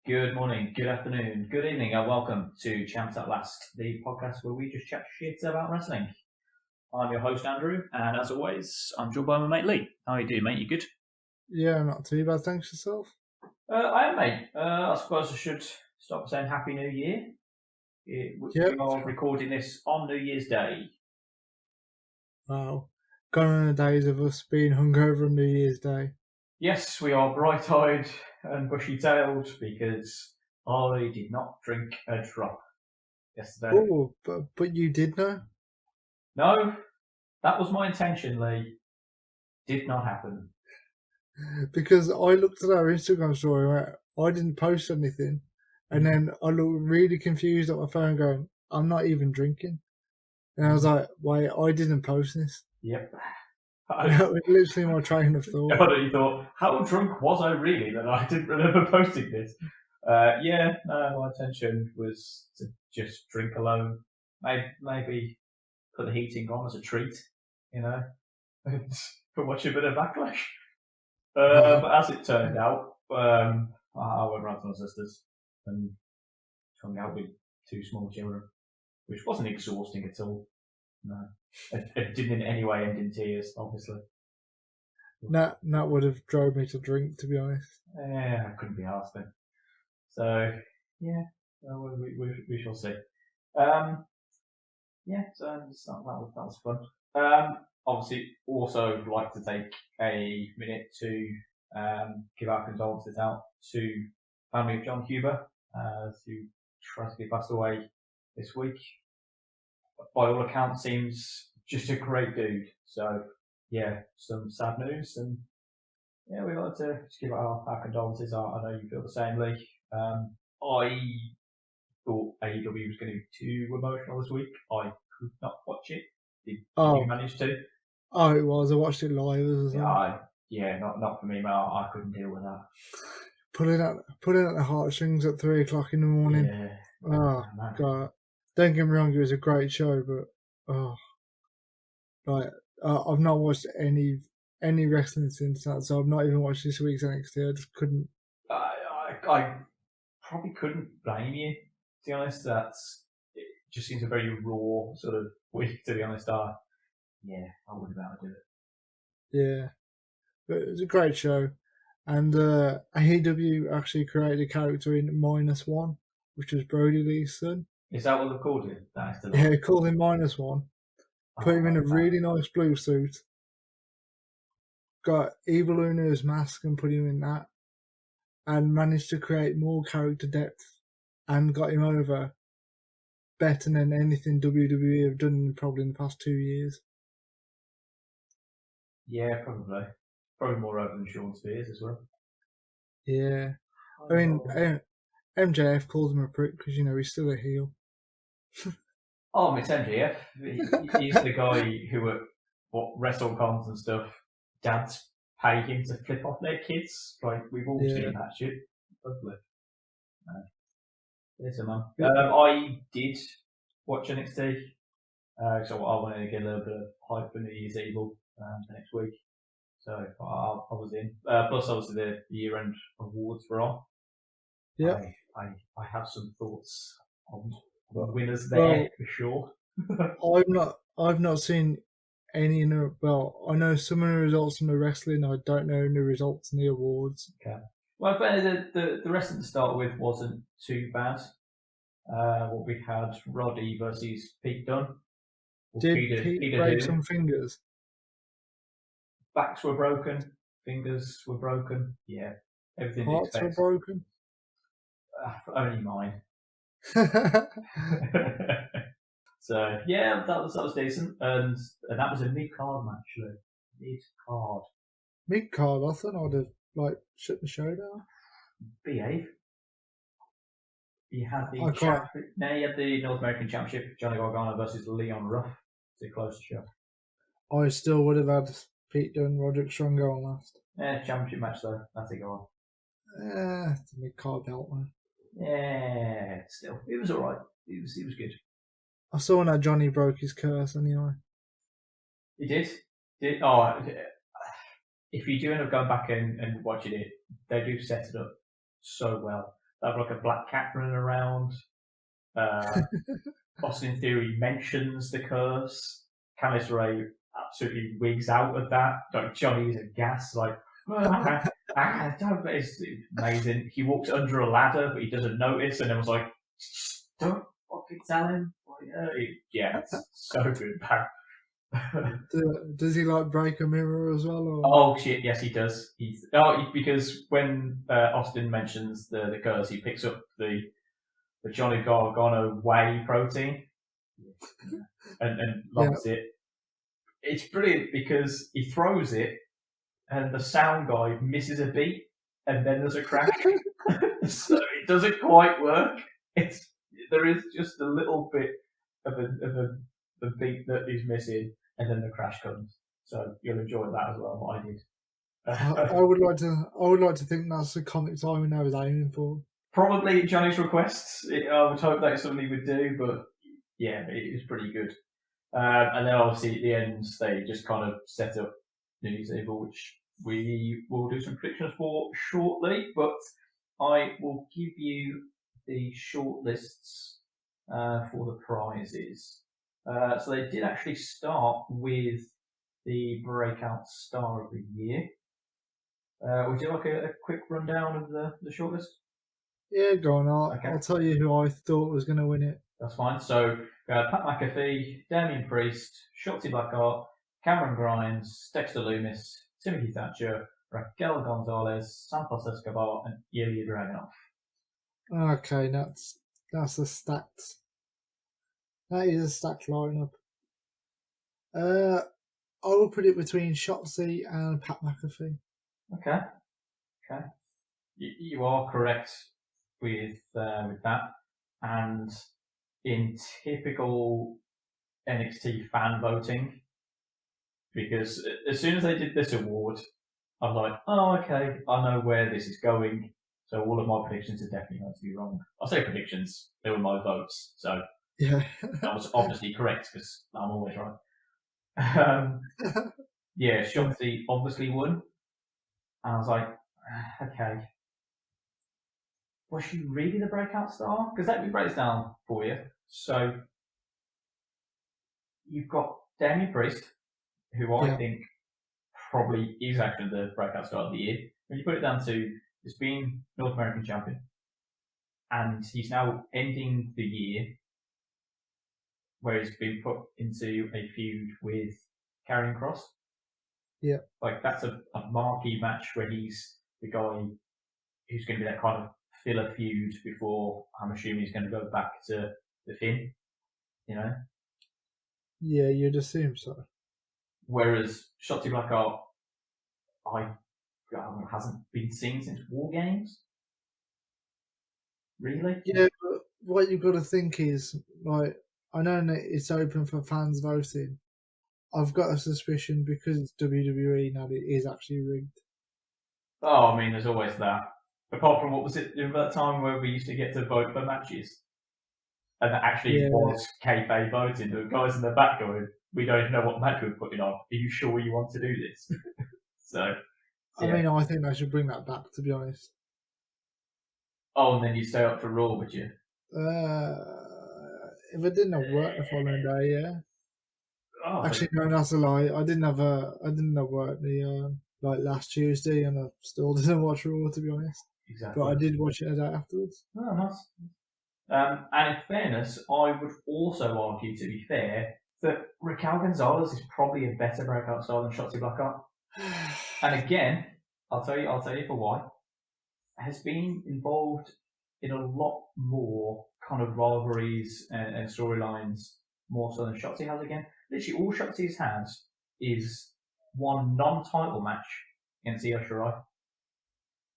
Good morning, good afternoon, good evening, and welcome to Champs at Last, the podcast where we just chat shit about wrestling. I'm your host, Andrew, and as always, I'm joined by my mate Lee. How are you doing, mate? You good? Yeah, not too bad. Thanks yourself. I am, mate. I suppose I should start saying Happy New Year. We are recording this on New Year's Day. Wow. Gone are the days of us being hungover on New Year's Day. Yes, we are bright-eyed and bushy-tailed because I did not drink a drop yesterday. Oh, but you did know? No, that was my intention, Lee. Did not happen. Because I looked at our Instagram story where I didn't post anything, and then I looked really confused at my phone going, I'm not even drinking. And I was like, wait, I didn't post this. Yep. That was literally my train of thought. I thought, how drunk was I really that I didn't remember posting this? My intention was to just drink alone. Maybe put the heating on as a treat, and watch a bit of Backlash. But as it turned out, I went round to my sister's and hung out with two small children, which wasn't exhausting at all. No, it didn't in any way end in tears, obviously. That would have drove me to drink, to be honest. Yeah, I couldn't be asked then. So, yeah, we shall see. So that was fun. Obviously, also like to take a minute to give our condolences out to family of John Huber, who tragically passed away this week. By all accounts, seems just a great dude. So, yeah, some sad news, and yeah, we'd like to just give our condolences. I know you feel the same, Lee. I thought AEW was going to be too emotional this week. I could not watch it. Did you manage to? Oh, it was. I watched it live as well. Not for me, man. I couldn't deal with that. Pulling at the heartstrings at 3 o'clock in the morning. Yeah. Oh, God. Don't get me wrong, it was a great show, but I've not watched any wrestling since that, so I've not even watched this week's NXT. I just couldn't. I probably couldn't blame you, to be honest. It just seems a very raw sort of week, to be honest. I wouldn't be able to do it. Yeah, but it was a great show, and AEW actually created a character in -1, which was Brody Lee's son. Is that what they called him? Yeah, they called him -1. Put him in a really nice blue suit. Got Evil Uno's mask and put him in that. And managed to create more character depth and got him over better than anything WWE have done probably in the past 2 years. Yeah, probably. Probably more over than Sean Spears as well. Yeah. I mean, MJF calls him a prick because, he's still a heel. Oh, it's MJF. He's the guy who at WrestleCons and stuff, dads pay him to flip off their kids. Like, we've all seen that shit. Lovely. Yes, man. I did watch NXT. So I wanted to get a little bit of hype for New Year's Evil for next week. So I was in. Plus, obviously, the year-end awards were on. Yeah. I have some thoughts on the winners there for sure. I've not seen any. I know some of the results from the wrestling. I don't know the results in the awards. Okay. Well, the wrestling to start with wasn't too bad. What we had, Roddy versus Pete Dunne. Did Pete break some fingers? Backs were broken, fingers were broken. Yeah, everything. Hearts were broken. Only mine. So yeah, that was decent, and that was a mid-card match. Mid-card. Mid-card. I thought I'd have shut the show down. Behave. You had the North American Championship, Johnny Gargano versus Leon Ruff to close the show. I still would have had Pete Dunne, Roderick Strong go on last. Yeah, championship match though. That's a go on. It's a mid-card belt, man. Yeah, still, it was alright. It was good. I saw when that Johnny broke his curse anyway. He did? Oh, if you do end up going back and watching it, they do set it up so well. They have like a black cat running around. Austin Theory mentions the curse. Candice Ray absolutely wigs out at that. Like Johnny's aghast, like, don't. It's amazing. He walks under a ladder, but he doesn't notice, and then was like, don't fucking tell him. Yeah, it's so good. Does he like break a mirror as well? Or? Oh shit! Yes, he does. Because when Austin mentions the curse, he picks up the Johnny Gargano whey protein and loves it. It's brilliant because he throws it and the sound guy misses a beat and then there's a crash. So it doesn't quite work. There is just a little bit of a beat that is missing and then the crash comes. So you'll enjoy that as well. What I did. I would like to think that's the comic Simon now is aiming for. Probably Johnny's requests. I would hope that's something he would do, but yeah, it was pretty good. And then obviously at the end, they just kind of set up News Evil, which we will do some predictions for shortly, but I will give you the shortlists for the prizes. So they did actually start with the Breakout Star of the Year. Would you like a quick rundown of the shortlist? Yeah, go on. I'll tell you who I thought was going to win it. That's fine. So Pat McAfee, Damien Priest, Shotzi Blackheart, Cameron Grimes, Dexter Loomis, Timothy Thatcher, Raquel Gonzalez, Santos Escobar, and Ilya Dragunov. Okay, that's the stats. That is a stacked lineup. I will put it between Shotzi and Pat McAfee. Okay. You are correct with that, and in typical NXT fan voting, because as soon as they did this award, I was like, oh, okay, I know where this is going. So all of my predictions are definitely going to be wrong. I say predictions; they were my votes, so yeah, that was obviously correct because I'm always right. Yeah, Shotzi obviously won. And I was like, okay. Was she really the breakout star? Because let me break this down for you. So, you've got Damien Priest, who I think probably is actually the breakout star of the year. When you put it down to, he's been North American champion, and he's now ending the year where he's been put into a feud with Karrion Kross. Yeah. Like, that's a marquee match where he's the guy who's going to be that kind of filler feud before I'm assuming he's going to go back to the Finn, you know? Yeah, you'd assume so. Whereas Shotzi Blackheart, hasn't been seen since War Games. Really? Yeah, but what you've got to think is, like, I know that it's open for fans voting. I've got a suspicion because it's WWE now, it is actually rigged. Oh, I mean, there's always that. Apart from what was it in that time where we used to get to vote for matches? And that actually was kayfabe voting. There were guys in the back going, we don't even know what match we're putting on. Are you sure you want to do this? So. I mean, I think they should bring that back, to be honest. Oh, and then you stay up for Raw, would you? If I didn't have work the following day, yeah. Oh, actually, no, that's a lie. I didn't have work the like last Tuesday, and I still didn't watch Raw, to be honest. Exactly. But I did watch it a day afterwards. Oh, nice. And in fairness, I would also argue, to be fair, that Raquel Gonzalez is probably a better breakout star than Shotzi Blackheart. And again, I'll tell you for why. Has been involved in a lot more kind of rivalries and storylines more so than Shotzi has again. Literally all Shotzi's has is one non-title match against Io Shirai.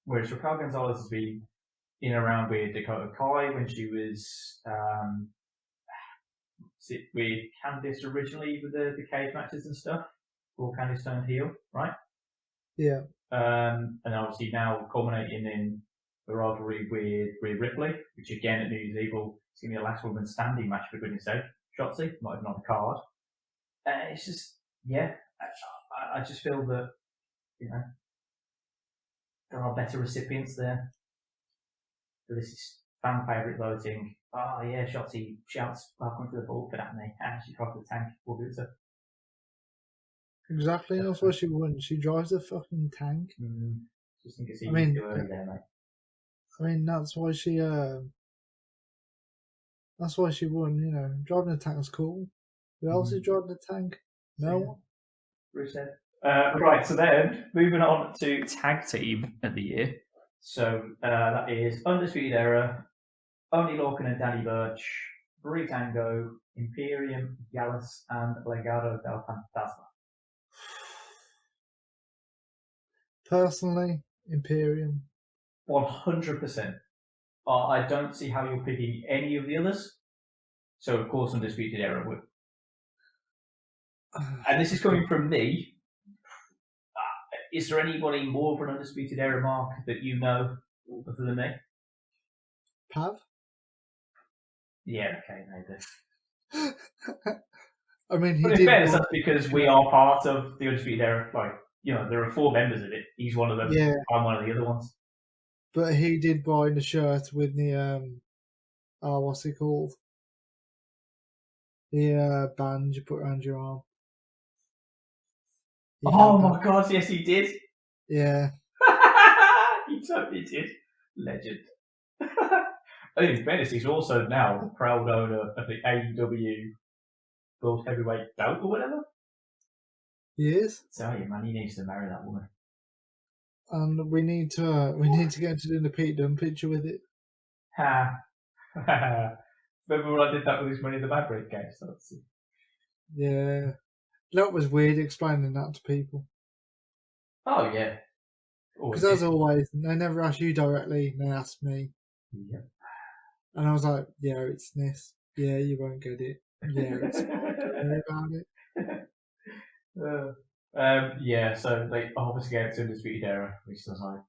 Whereas Raquel Gonzalez has been in and around with Dakota Kai when she was with Candice originally with the cage matches and stuff, before Candice turned heel, right? Yeah. And obviously now culminating in the rivalry with Ripley, which again at New Year's Evil is going to be a last woman standing match for goodness sake. Shotzi, not even on the card. It's just, yeah, I just feel that, you know, there are better recipients there. this is fan favourite voting. Oh yeah, Shotzi shouts welcome to the ball, good at me. And she drives the tank, we'll do it. Exactly, that's why she won. She drives a fucking tank. Just think it's I even mean, too early there, mate. I mean, that's why she won. You know, driving a tank is cool. Who else is driving a tank? No one. Rusev. Right, so then moving on to tag team of the year. So that is Undisputed Era, Only Lorcan and Danny Burch, Britango, Imperium, Gallus, and Legado del Fantasma. Personally, Imperium. 100%. I don't see how you're picking any of the others. So, of course, Undisputed Era would. And this is coming from me. Is there anybody more of an Undisputed Era mark that you know other than me? Pav? Yeah, okay, maybe. I mean, he but in did. fairness, that's because we are part of the Undisputed Era. Like, you know, there are 4 members of it. He's one of them. Yeah. I'm one of the other ones. But he did buy the shirt with the what's it called? The band you put around your arm. Oh my god, yes, he did. Yeah. He totally did. Legend. In fairness, he's also now the proud owner of the AEW World Heavyweight Belt or whatever. He is. Tell you, man, he needs to marry that woman. And we need to get to do the Pete Dunne picture with it. Ha. Remember when I did that with his Money in the Bank briefcase? Yeah. That was weird explaining that to people. Oh, yeah. Because as always, they never ask you directly, they ask me. Yeah. And I was like, yeah, it's this. Yeah, you won't get it. Yeah, it's worry about it. Yeah, so they obviously gave it to Undisputed Era, which was like,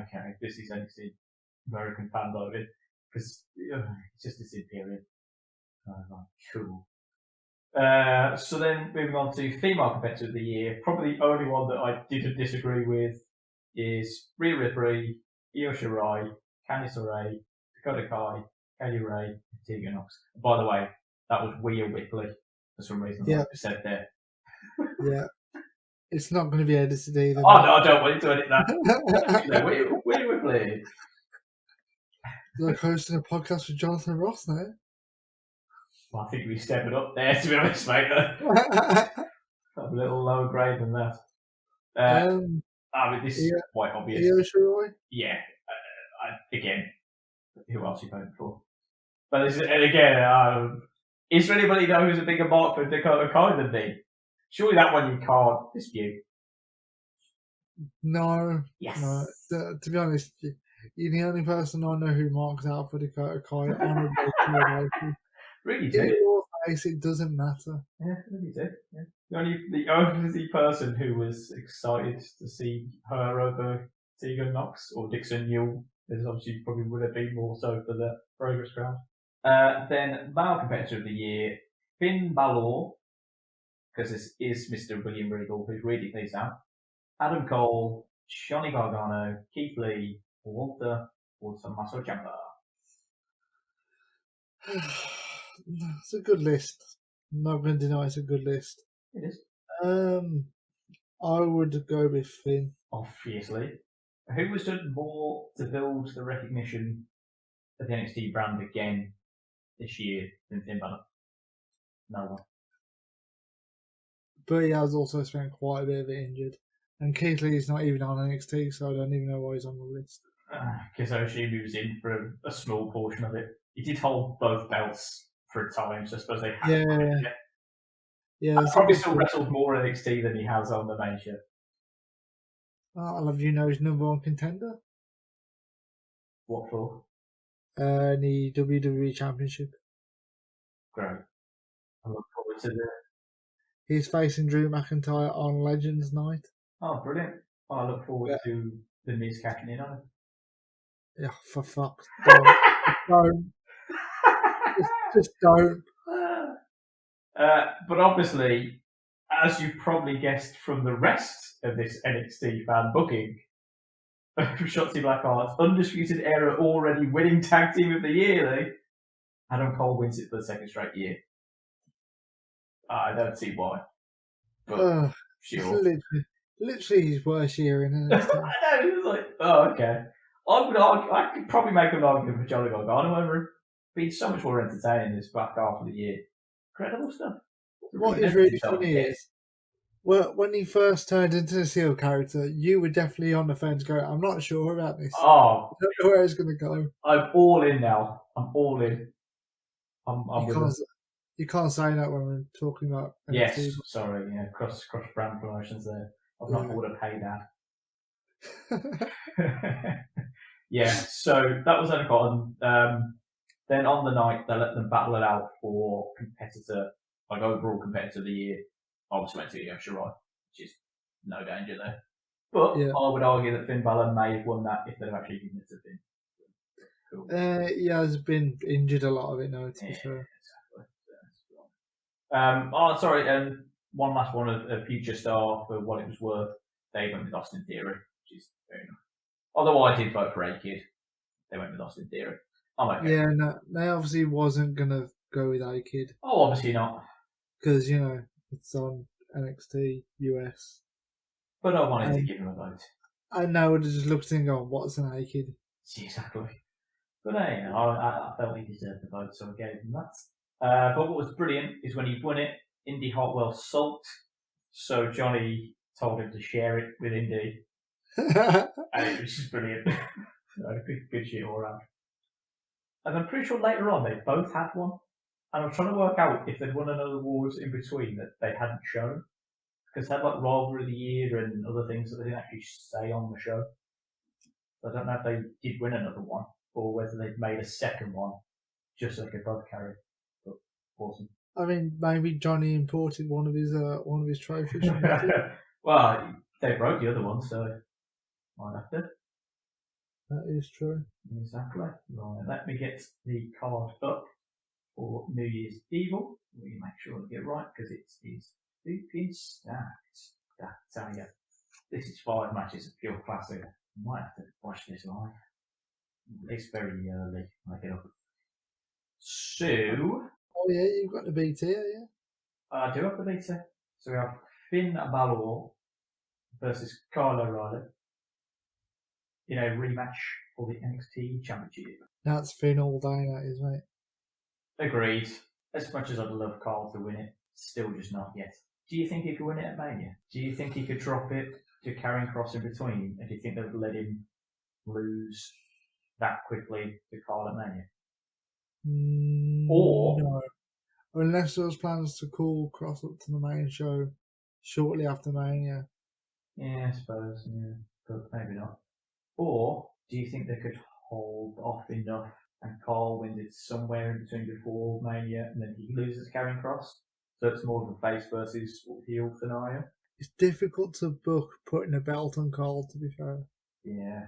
okay, this is NXT American fan voted, because it's just this Imperium. Like, cool. So then moving on to female competitor of the year, probably the only one that I didn't disagree with is Rhea Ripley, Io Shirai, Candice LeRae, Dakota Kai, Kelly Ray, and Tegan Knox. By the way, that was Rhea Ripley for some reason. Yeah. Like I said there. Yeah. It's not going to be edited either. Oh no, I don't want you to edit that. Rhea Ripley. Like hosting a podcast with Jonathan Ross now. Well, I think we stepped it up there, to be honest, mate. A little lower grade than that. I mean, this is quite obvious. Io Shirai? Yeah. Again, who else are you voting for? But this is, and again, is there anybody though who's a bigger mark for Dakota Kai than me? Surely that one you can't dispute. No. Yes. No. To be honest, you're the only person I know who marks out for Dakota Kai. Really do. In your face, it doesn't matter. Yeah, really do. Yeah. The only person who was excited to see her over Tegan Knox or Dixon Newell, there's obviously probably would have been more so for the Progress Ground. Then male competitor of the year, Finn Balor, because this is Mr. William Regal who's reading these out. Adam Cole, Johnny Gargano, Keith Lee, Walter Tommaso Ciampa. It's a good list. I'm not going to deny it's a good list. It is. I would go with Finn. Obviously. Who has done more to build the recognition of the NXT brand again this year than Finn Balor? No one. But he has also spent quite a bit of it injured. And Keith Lee is not even on NXT, so I don't even know why he's on the list. Because Oshie moves in for a small portion of it. He did hold both belts for a time, so I suppose they had to. Yeah, he's probably still wrestled more NXT than he has on the main show. I'll have you know his number one contender. What for? The WWE Championship. Great. I look forward to the... He's facing Drew McIntyre on Legends Night. Oh, brilliant. I look forward to the Miz catching in on it. Yeah, for fuck's sake. Don't. Just don't. But obviously, as you probably guessed from the rest of this NXT fan booking, Shotzi Blackheart's undisputed era already winning tag team of the year, Lee. Adam Cole wins it for the second straight year. I don't see why. But sure. Literally his worst year in NXT. I know, it was like, oh, okay. I could probably make an argument for Johnny Gargano over it. Been so much more entertaining this back half of the year. Incredible stuff. What is really funny is, well, when he first turned into the heel character, you were definitely on the fence going, I'm not sure about this. Oh. I don't know where it's going to go. I'm all in now. I'm all in. You can't say that when we're talking about NXT. Yes, sorry, yeah, cross brand promotions there. I've not thought of pay that. Yeah, so that was Anaconda. Then on the night, they let them battle it out for overall competitor of the year. Obviously went to Io Shirai, which is no danger there. But I would argue that Finn Balor may have won that if they'd actually given it to Finn. Cool. He has been injured a lot of it now, to be fair. Exactly. Sorry, and one last one of Future Star for what it was worth. They went with Austin Theory, which is fair enough. Although I did vote for A-Kid, they went with Austin Theory. I'm okay. Yeah, no, they obviously wasn't going to go with A-Kid. Oh, obviously not. Because, it's on NXT US. But I wanted to give him a vote. I know, I would have just looked and gone, what's an A-Kid? Exactly. But hey, I felt he deserved the vote, so I gave him that. But what was brilliant is when he won it, Indy Hartwell sulked, so Johnny told him to share it with Indy. And it was just brilliant. So good shit all around. And I'm pretty sure later on they both had one. And I'm trying to work out if they'd won another awards in between that they hadn't shown. Because they had like Rivalry of the Year and other things that they didn't actually say on the show. So I don't know if they did win another one or whether they'd made a second one just so they could both carry. But awesome. I mean, maybe Johnny imported one of his trophies. Well, they broke the other one, so might have to. That is true. Exactly. Right, let me get the card up for New Year's Evil. We make sure to get it right because it is being stacked. I tell you, this is 5 matches of pure classic. I might have to watch this live. It's very early. I get up. So. Oh yeah, you've got the BT, yeah. I do have the BT. So we have Finn Balor versus Kyle O'Reilly in a rematch for the NXT Championship. That's Finn all day, that is, mate. Agreed. As much as I'd love Carl to win it, still just not yet. Do you think he could win it at Mania? Do you think he could drop it to Karrion Kross in between? And do you think they would let him lose that quickly to Carl at Mania? Or no. Unless there was plans to call Kross up to the main show shortly after Mania. Yeah, I suppose, yeah. But maybe not. Or do you think they could hold off enough and Carl wins it somewhere in between before Mania and then he loses Karrion Kross? So it's more of a face versus heel scenario? It's difficult to book putting a belt on Carl, to be fair. Yeah.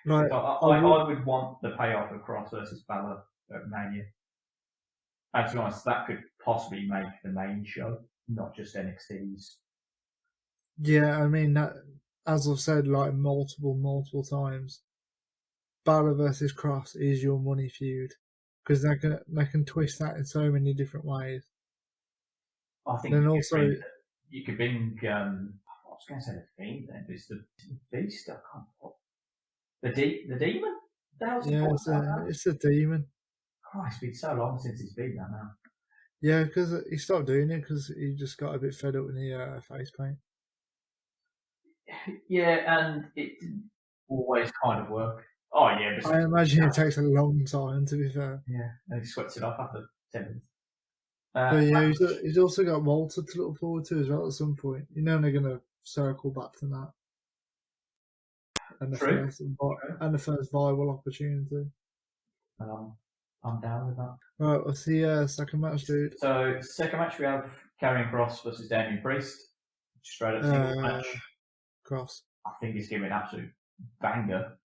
Like, I would want the payoff of Kross versus Balor at Mania. And to be honest, that could possibly make the main show, not just NXT's. Yeah, I mean, that, as I've said like multiple times, Balor versus Kross is your money feud because they can twist that in so many different ways. I think you could bring I was going to say the Fiend then, but it's the Beast. I can't. The Demon? Yeah, it's a Demon. Christ, it's been so long since he's been that now. Yeah, because he stopped doing it because he just got a bit fed up with the face paint. Yeah, and it didn't always kind of work. Oh, yeah. I imagine it takes a long time, to be fair. Yeah, and he sweats it off after 10 minutes. But yeah, he's also got Walter to look forward to as well at some point. You know they're going to circle back to that. And the first viable opportunity. I'm down with that. Right, what's the second match, dude? So, second match we have Karrion Kross versus Damian Priest. Straight up singles match. Kross. I think he's going to be an absolute banger.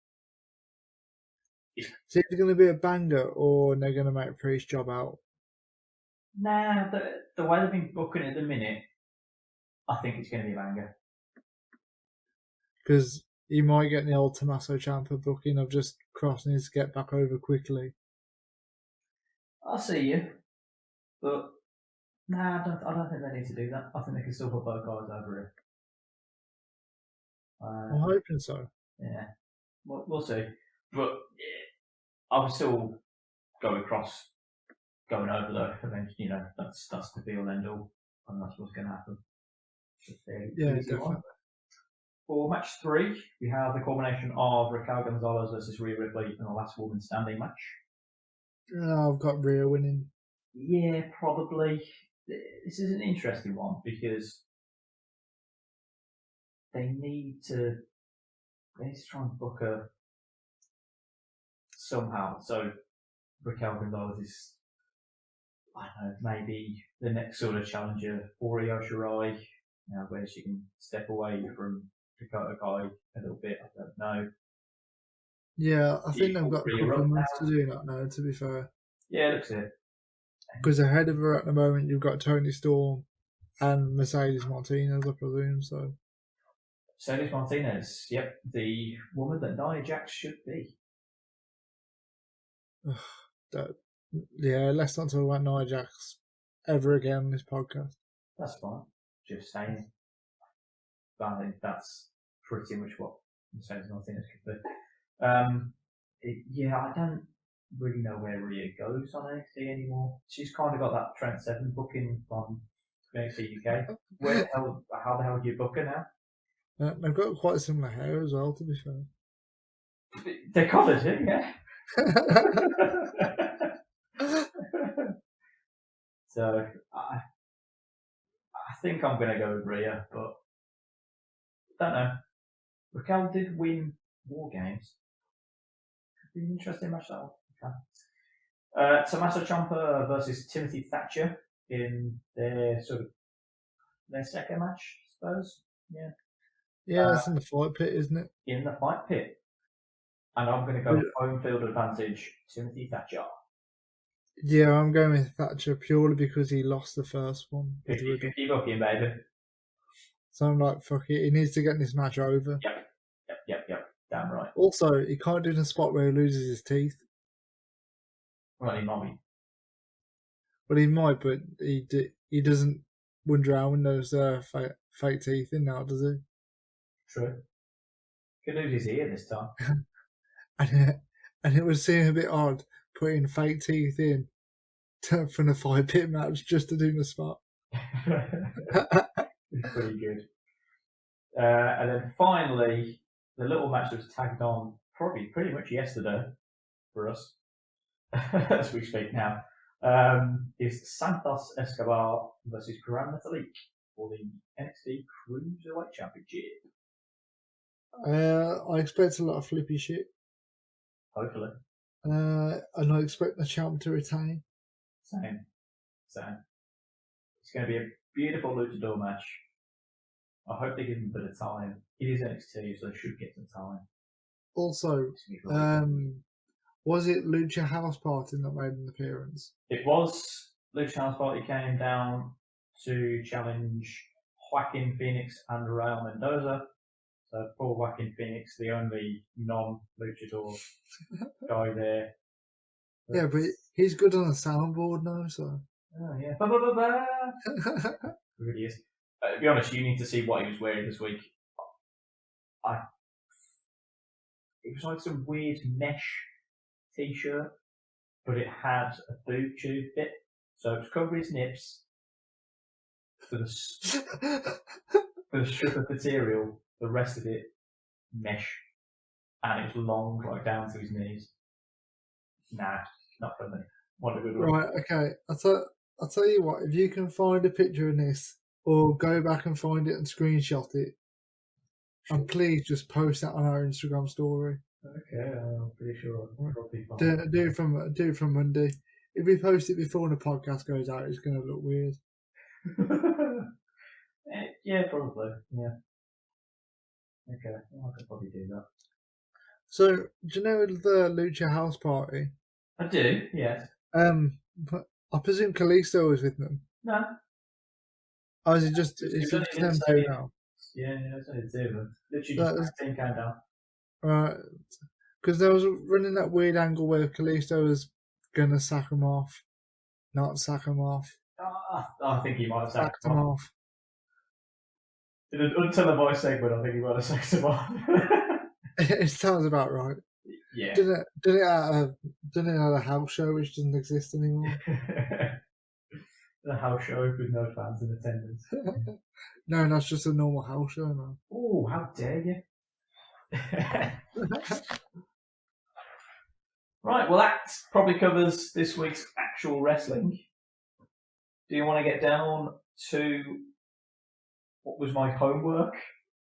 Is it going to be a banger or they're going to make Priest job out? Nah, the way they've been booking it at the minute, I think it's going to be a banger. Because he might get the old Tommaso Ciampa booking of just Cross needs to get back over quickly. I see you, but nah, I don't think they need to do that. I think they can still put both guys over here. I'm hoping so. Yeah, we'll see. But yeah, I would still go across, going over though. I think that's the be all end all, and that's what's going to happen. Yeah, definitely. For match 3, we have the culmination of Raquel Gonzalez versus Rhea Ripley in the last woman standing match. I've got Rhea winning. Yeah, probably. This is an interesting one because they need to try and book her somehow. So Raquel Gonzalez is, I don't know, maybe the next sort of challenger for Io Shirai, where she can step away from Dakota Kai a little bit. I don't know. Yeah, I think they've got a couple of months to do that now, to be fair. Yeah, looks it. Because ahead of her at the moment, you've got Toni Storm and Mercedes Martinez, I presume. So Mercedes Martinez, yep, the woman that Nia Jax should be. Yeah, let's not talk about Nia Jax ever again on this podcast. That's fine. Just saying. But I think that's pretty much what Mercedes Martinez could be. Yeah, I don't really know where Rhea goes on NXT anymore. She's kind of got that Trent Seven booking on NXT UK. How the hell do you book her now? They've got quite similar hair as well, to be fair. They're covered, yeah. So I think I'm going to go with Rhea, but don't know. Raquel did win War Games. Could be an interesting match that one. Okay. Tommaso Ciampa versus Timothy Thatcher in their second match, I suppose. Yeah. Yeah, it's in the fight pit, isn't it? In the fight pit. And I'm going to go home field advantage, Timothy Thatcher. Yeah, I'm going with Thatcher purely because he lost the first one. 50-50 booking, baby. So I'm like, fuck it, he needs to get this match over. Yep. Damn right. Also, he can't do the spot where he loses his teeth. Well, he might be. Well, he might, but he doesn't wouldn't those fake teeth in now, does he? True. Could lose his ear this time. and it would seem a bit odd putting fake teeth in from the fight pit match just to do the spot. It's pretty good. And then finally, the little match that was tagged on probably pretty much yesterday for us, as we speak now, is Santos Escobar versus Gran Metalik for the NXT Cruiserweight Championship. I expect a lot of flippy shit. Hopefully. And I expect the champ to retain. Same. It's going to be a beautiful luchador match. I hope they give him a bit of time. It is NXT, so they should get some time. Also, was it Lucha House Party that made an appearance? It was. Lucha House Party came down to challenge Joaquin Phoenix and Raul Mendoza. So poor Joaquin Phoenix, the only non-luchador guy there. Yeah, but he's good on a soundboard now, so. Oh, yeah. It really is. To be honest, you need to see what he was wearing this week. It was like some weird mesh t-shirt, but it had a boob tube bit, so it was covering his nips for the strip of material. The rest of it mesh, and it was long, like down to his knees. Nah, not for me. What a good one. Right, okay. I'll tell you what. If you can find a picture of this, or go back and find it and screenshot it, and please just post that on our Instagram story. Okay, I'm pretty sure I'll probably find do it from Monday. If we post it before the podcast goes out, it's going to look weird. Yeah, probably. Yeah. Okay, I could probably do that. So, do you know the Lucha House Party? I do, yes. But I presume Kalisto was with them. No. Oh, is it just them two now? Yeah, it's only two of them. Literally just That was 10 countdown. right because there was running that weird angle where Kalisto was gonna sack him off, not sack him off, I think he might have sacked sacked him him off. off. In an untelevised segment, I think he might have sacked him off. It sounds about right. Yeah. Did it at a house show which doesn't exist anymore? The house show with no fans in attendance. No, that's just a normal house show now. Oh, how dare you! Right, well, that probably covers this week's actual wrestling. Do you want to get down to what was my homework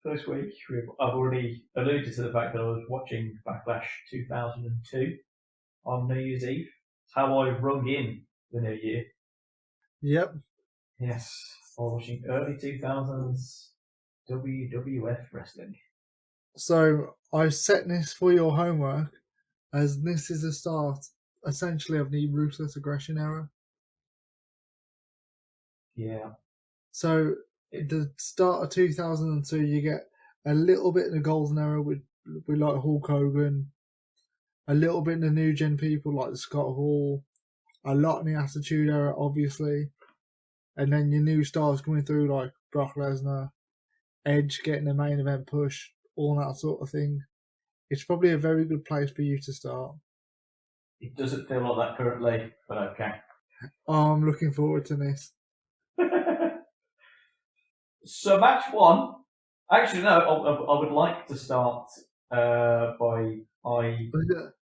for this week? I've already alluded to the fact that I was watching Backlash 2002 on New Year's Eve. It's how I rung in the new year. Yep. Yes, I was watching early 2000s WWF wrestling. So I've set this for your homework, as this is the start, essentially, of the Ruthless Aggression era. Yeah. So the start of 2002, you get a little bit in the Golden Era with like Hulk Hogan, a little bit in the New Gen people like Scott Hall, a lot in the Attitude Era, obviously, and then your new stars coming through like Brock Lesnar, Edge getting the main event push, all that sort of thing. It's probably a very good place for you to start. It doesn't feel like that currently, but okay. Oh, I'm looking forward to this. So match one. Actually, no. I would like to start by I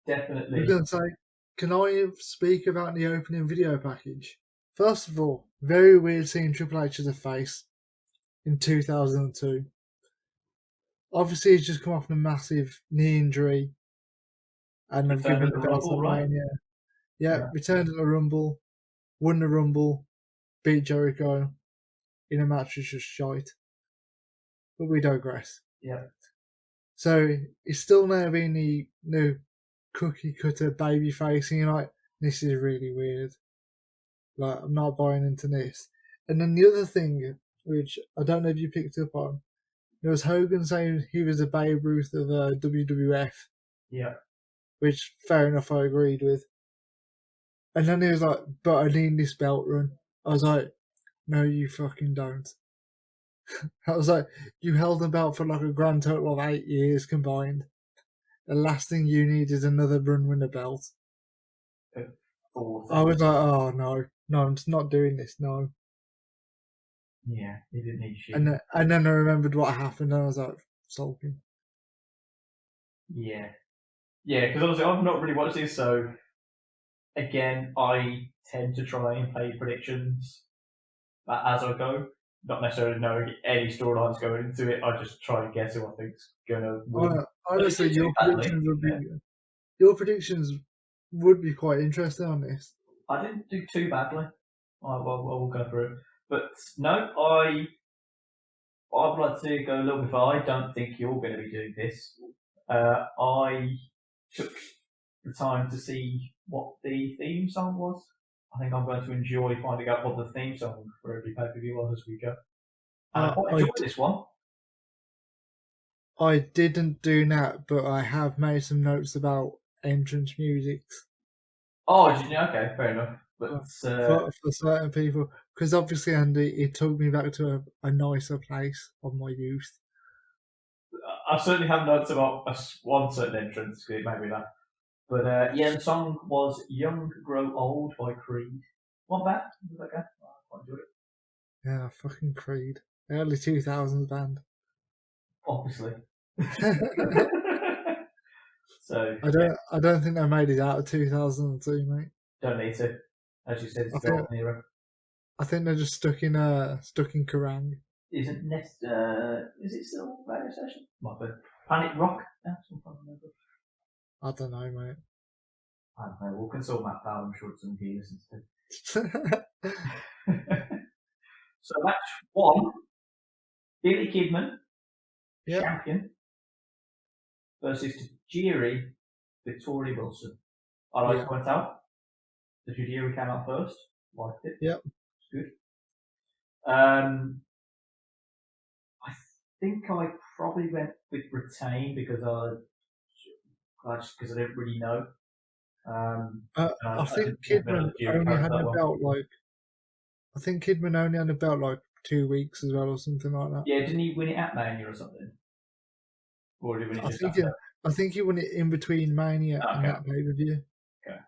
definitely. I was going to say, can I speak about the opening video package? First of all, very weird seeing Triple H as a face in 2002. Obviously, he's just come off a massive knee injury and they've Returned given at the the belt Rumble, at right? Mania. Yeah, returned at the Rumble, won the Rumble, beat Jericho in a match which was shite. But we digress. Yeah. So he's still now being the new cookie cutter baby face, and you're like, this is really weird. Like, I'm not buying into this. And then the other thing, which I don't know if you picked up on, there was Hogan saying he was the Babe Ruth of WWF, Yeah. which fair enough, I agreed with. And then he was like, but I need this belt run. I was like, no, you fucking don't. I was like, you held the belt for like a grand total of 8 years combined. The last thing you need is another run with a belt. I was like, oh no, I'm just not doing this, no. Yeah, he didn't need shit. And then I remembered what happened, and I was like, sulking. Yeah. Yeah, because obviously I've not really watched this, so again, I tend to try and play predictions as I go. Not necessarily knowing any storylines going into it. I just try and guess who I think's gonna win. Honestly, your predictions would be quite interesting on this. I didn't do too badly. I will go through it. But no, I would like to go a little bit far. I don't think you're going to be doing this. I took the time to see what the theme song was. I think I'm going to enjoy finding out what the theme song for every pay-per-view was as we go. And I quite enjoyed this one. I didn't do that, but I have made some notes about entrance music. Oh, okay, fair enough. But for certain people, because obviously, Andy, it took me back to a nicer place of my youth. I certainly have notes about one certain entrance, because it made me laugh. But yeah, the song was Young Grow Old by Creed. Not bad. Was that okay? I quite enjoyed it. Yeah, fucking Creed. Early 2000s band. Obviously. So I don't think they made it out of 2002, mate. Don't need to. As you said, it's the golden era. I think they're just stuck in Kerrang. Isn't next? Is it still radio station? Might be. Planet Rock. I don't know, mate. I don't know. We'll consult Matt Powell. I'm sure it's something he listens to. So match one: Billy Kidman, champion, versus Tajiri Victoria Wilson. I'd like to point out the Tajiri came out first. Liked it. Yep. It's good. think I probably went with retain because I didn't really know. I I think didn't want to be on Kidman the jury only card had for that a one. belt I think Kidman only had a belt like 2 weeks as well or something like that. Yeah, didn't he win it at Mania or something? Or did he win it just after? I think he won it in between Mania and Okay. that pay-per-view. Okay.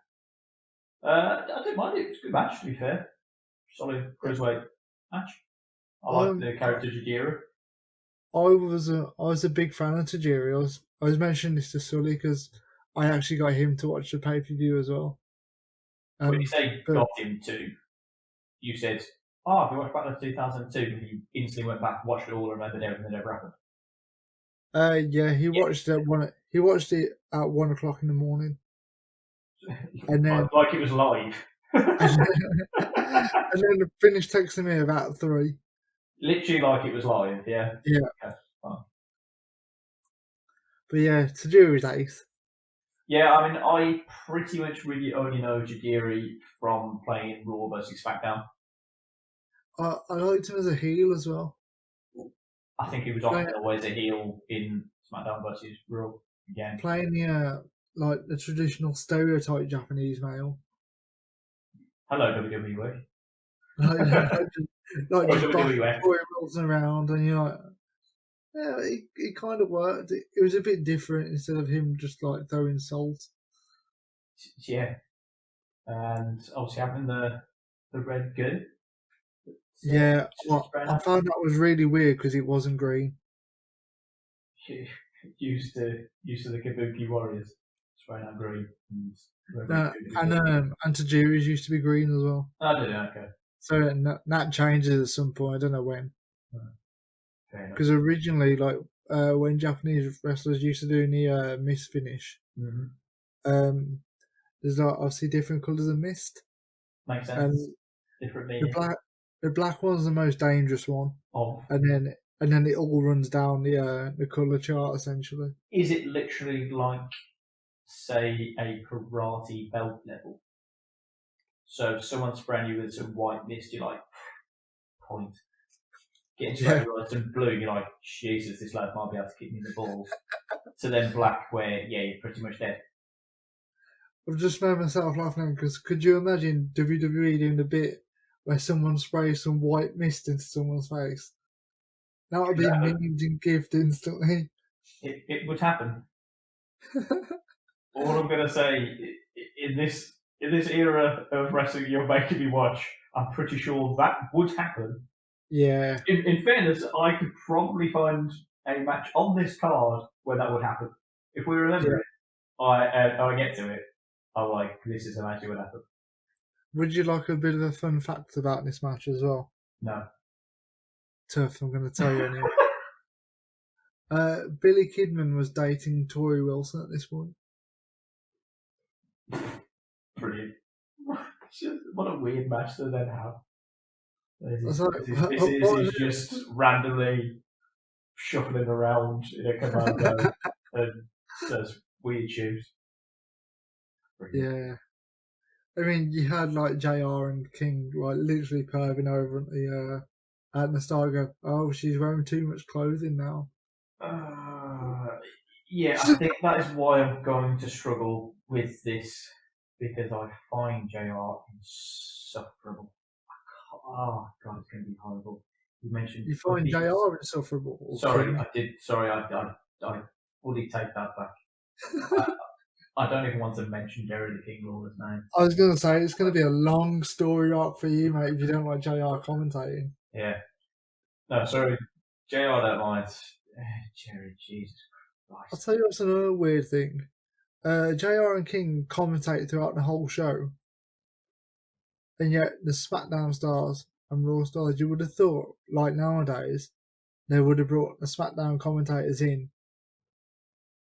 I didn't mind it. It was a good match, to be fair. Solid cruiserweight match. I like the character Jadira. I was a big fan of Tajiri. I was mentioning this to Sully because I actually got him to watch the pay-per-view as well. When you say got him to, you said, "Oh, have you watched Backlash 2002?" And you instantly went back, watched it all, and remembered everything that ever happened. Yeah, he watched it He watched it at 1 o'clock in the morning, and then like it was live. and then finished texting me about 3. Literally like it was live. Yeah. Yeah. Okay, fine. But yeah, Tajiri's ace. Yeah, I mean, I pretty much really only know Jadiri from playing Raw versus SmackDown. I liked him as a heel as well. I think he was often always a heel in SmackDown versus Raw again. Playing the traditional stereotype Japanese male. Hello, WWE. like just WWF. rolls around, and you're like, yeah, it kind of worked. It was a bit different instead of him just like throwing salt. Yeah, and obviously having the red good. Yeah, well, I found that was really weird because it wasn't green. Used to the Kabuki Warriors spraying out green. And Tajiri's used to be green as well. I don't know. Okay. So that changes at some point. I don't know when. Because originally, when Japanese wrestlers used to do the mist finish, there's obviously different colours of mist. Makes sense. Different meaning. The black one's the most dangerous one. Oh. And then it all runs down the colour chart essentially. Is it literally like, say, a karate belt level? So if someone's spraying you with some white mist, you're like, point. Getting sprayed with some blue, you're like, Jesus, this lad might be able to kick me in the balls. So then black, where, yeah, you're pretty much dead. I've just made myself laughing because could you imagine WWE doing a bit where someone sprays some white mist into someone's face? That would be a million gift instantly. It would happen. All I'm going to say, in this era of wrestling you're making me watch, I'm pretty sure that would happen. Yeah. In fairness, I could probably find a match on this card where that would happen. If we remember it, I get to it, I'm like, this is a match that would happen. Would you like a bit of a fun fact about this match as well? No. Tough, I'm going to tell you anyway. Billy Kidman was dating Tori Wilson at this point. Brilliant. What a weird match to then have. This is just randomly shuffling around in a commando and says weird shoes. Yeah. I mean, you had like JR and King like literally curving over at the start go, oh, she's wearing too much clothing now. Yeah, I think that is why I'm going to struggle with this because I find JR insufferable. Oh God, it's going to be horrible. You find JR insufferable. Sorry, I did. Sorry, I fully take that back. I don't even want to mention Jerry the King Lawler's name. I was going to say it's going to be a long story arc for you, mate, if you don't like JR commentating. Yeah. No, sorry, JR don't mind. Jerry, Jesus Christ. I'll tell you what's another weird thing. JR and King commentate throughout the whole show, and yet the SmackDown stars and Raw stars, you would have thought, like nowadays, they would have brought the SmackDown commentators in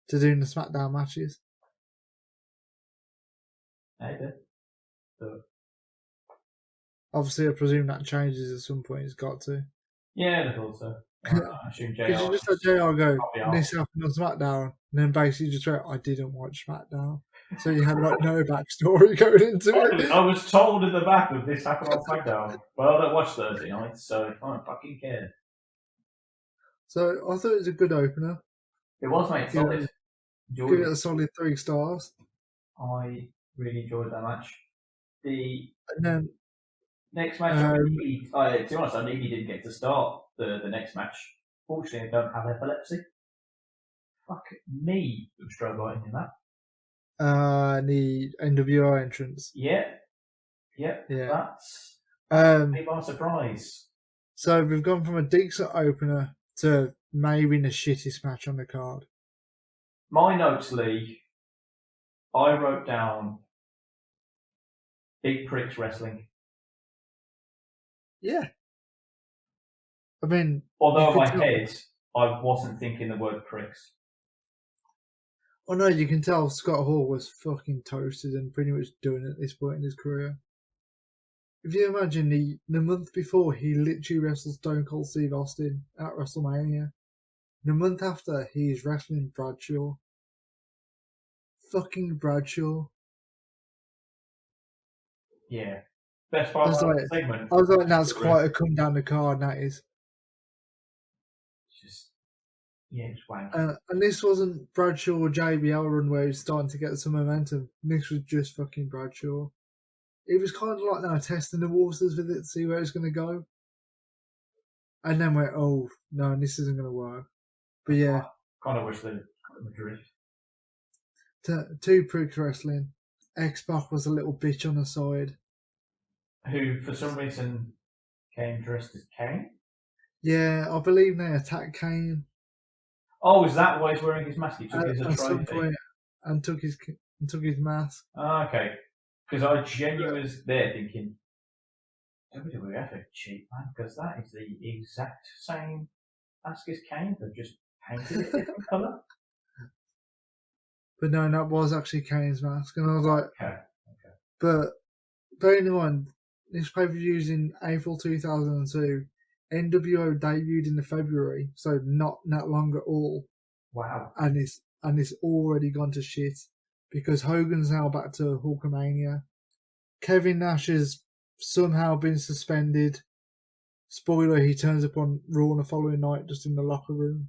to do the SmackDown matches. Maybe. But obviously, I presume that changes at some point. It's got to. Yeah, I thought so. I assume JR. Because you just had JR go, this happened on SmackDown, and then basically just went, I didn't watch SmackDown. So you had like no backstory going into it. I was told in the back of this happened on SmackDown. Well, I don't watch Thursday nights, so I don't fucking care. So I thought it was a good opener. It was, mate, Give solid. it, Enjoyed give it it. a solid 3 stars. I really enjoyed that match. The And then next match, I nearly, to be honest, I nearly didn't get to start the next match. Fortunately, I don't have epilepsy. Fuck me, I'm struggling in that. the NWO entrance. Yeah. Yeah. That's me Um, by surprise. so we've gone from a decent opener to maybe the shittest match on the card. My notes, Lee, I wrote down Big Pricks Wrestling. Yeah. I mean, Although in my tell, head, I wasn't thinking the word pricks. oh no, you can tell Scott Hall was fucking toasted and pretty much done at this point in his career. If you imagine the month before, he literally wrestled Stone Cold Steve Austin at WrestleMania. The month after, he's wrestling Bradshaw. Fucking Bradshaw. Yeah. Best I part was of like, the segment. that's quite a come down the card, that is. Just, yeah, it's wank. And this wasn't Bradshaw or JBL run where he's starting to get some momentum. This was just fucking Bradshaw. It was kind of like now testing the waters with it to see where it's going to go. And then went, oh, no, this isn't going to work. But yeah. Kind of wish they'd got Madrid. Two pricks wrestling. X-Pac was a little bitch on the side. Who, for some reason, came dressed as Kane? Yeah, I believe they attacked Kane. Oh, is that why he's wearing his mask? He took it as a At some trophy. point, and took his mask. Oh, okay. Because I genuinely was there thinking, WWF are cheap, man, because that is the exact same mask as Kane. They've just painted it a different colour. But no, that was actually Kane's mask. And I was like, Okay. but bearing in mind, this pay-per-view's in April 2002. NWO debuted in the February, so not that long at all. Wow. And it's already gone to shit because Hogan's now back to Hulkamania. Kevin Nash has somehow been suspended. Spoiler, he turns up on Raw the following night just in the locker room.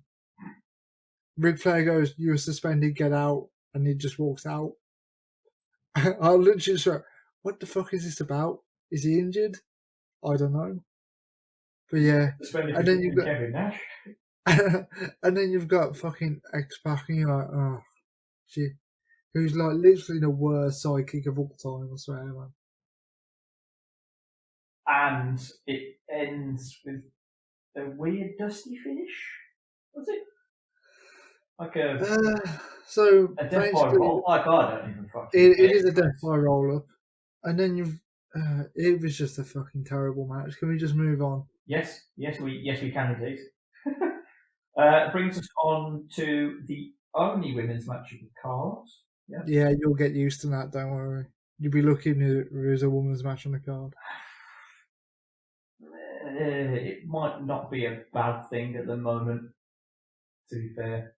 Ric Flair goes, "You were suspended, get out," and he just walks out. I literally just went, what the fuck is this about? Is he injured? I don't know. But yeah. Suspended And then you've got Kevin Nash. and then you've got fucking X-Pac and you're like, oh shit. Who's like literally the worst sidekick of all time, I swear, man. And it ends with a weird dusty finish. Was it? Like a death by roll. Like I don't even fucking. It is a death by roll up, and then you've. It was just a fucking terrible match. Can we just move on? Yes, we can indeed. Brings us on to the only women's match of the card. Yeah, you'll get used to that. Don't worry. You'll be lucky if there's a women's match on the card. It might not be a bad thing at the moment, to be fair.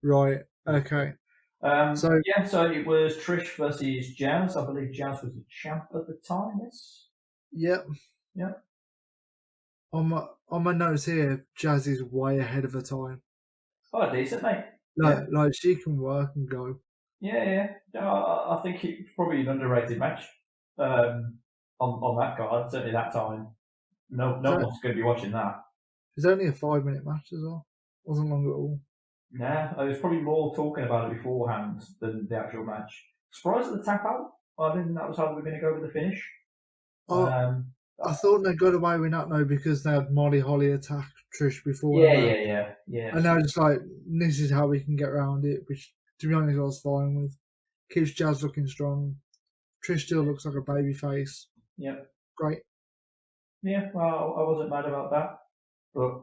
Right. Okay. So it was Trish versus Jazz. I believe Jazz was the champ at the time. Yes. Yep. Yep. On my notes here, Jazz is way ahead of her time. Oh, decent, mate. Like she can work and go. Yeah. I think it's probably an underrated match. On that card, certainly that time. No one's going to be watching that. It's only a 5-minute match as well. Wasn't long at all. Nah, there was probably more talking about it beforehand than the actual match. Surprised at the tap out. I think that was how we were going to go with the finish. I thought they got away with that though because they had Molly Holly attack Trish before. Yeah. And I was just like, this is how we can get around it, which to be honest I was fine with. Keeps Jazz looking strong. Trish still looks like a baby face. Yep. Great. Yeah, well, I wasn't mad about that. But,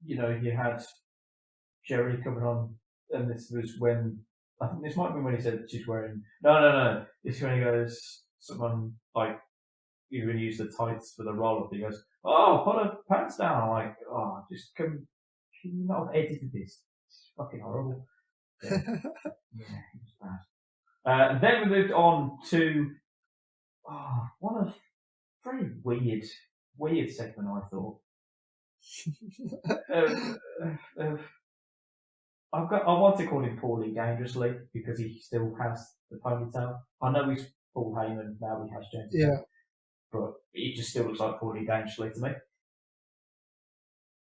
you had Jerry coming on, and this was when, I think this might be when he said that she's wearing, no. This is when he goes, someone, like, you're going to use the tights for the roll-up. He goes, oh, put her pants down. I'm like, oh, can you not have edited this? It's fucking horrible. Yeah, it was bad. Then we moved on to one of very weird segment, I thought. I want to call him Paulie Dangerously because he still has the ponytail. I know he's Paul Heyman now. He has James, Yeah. but he just still looks like Paulie Dangerously to me.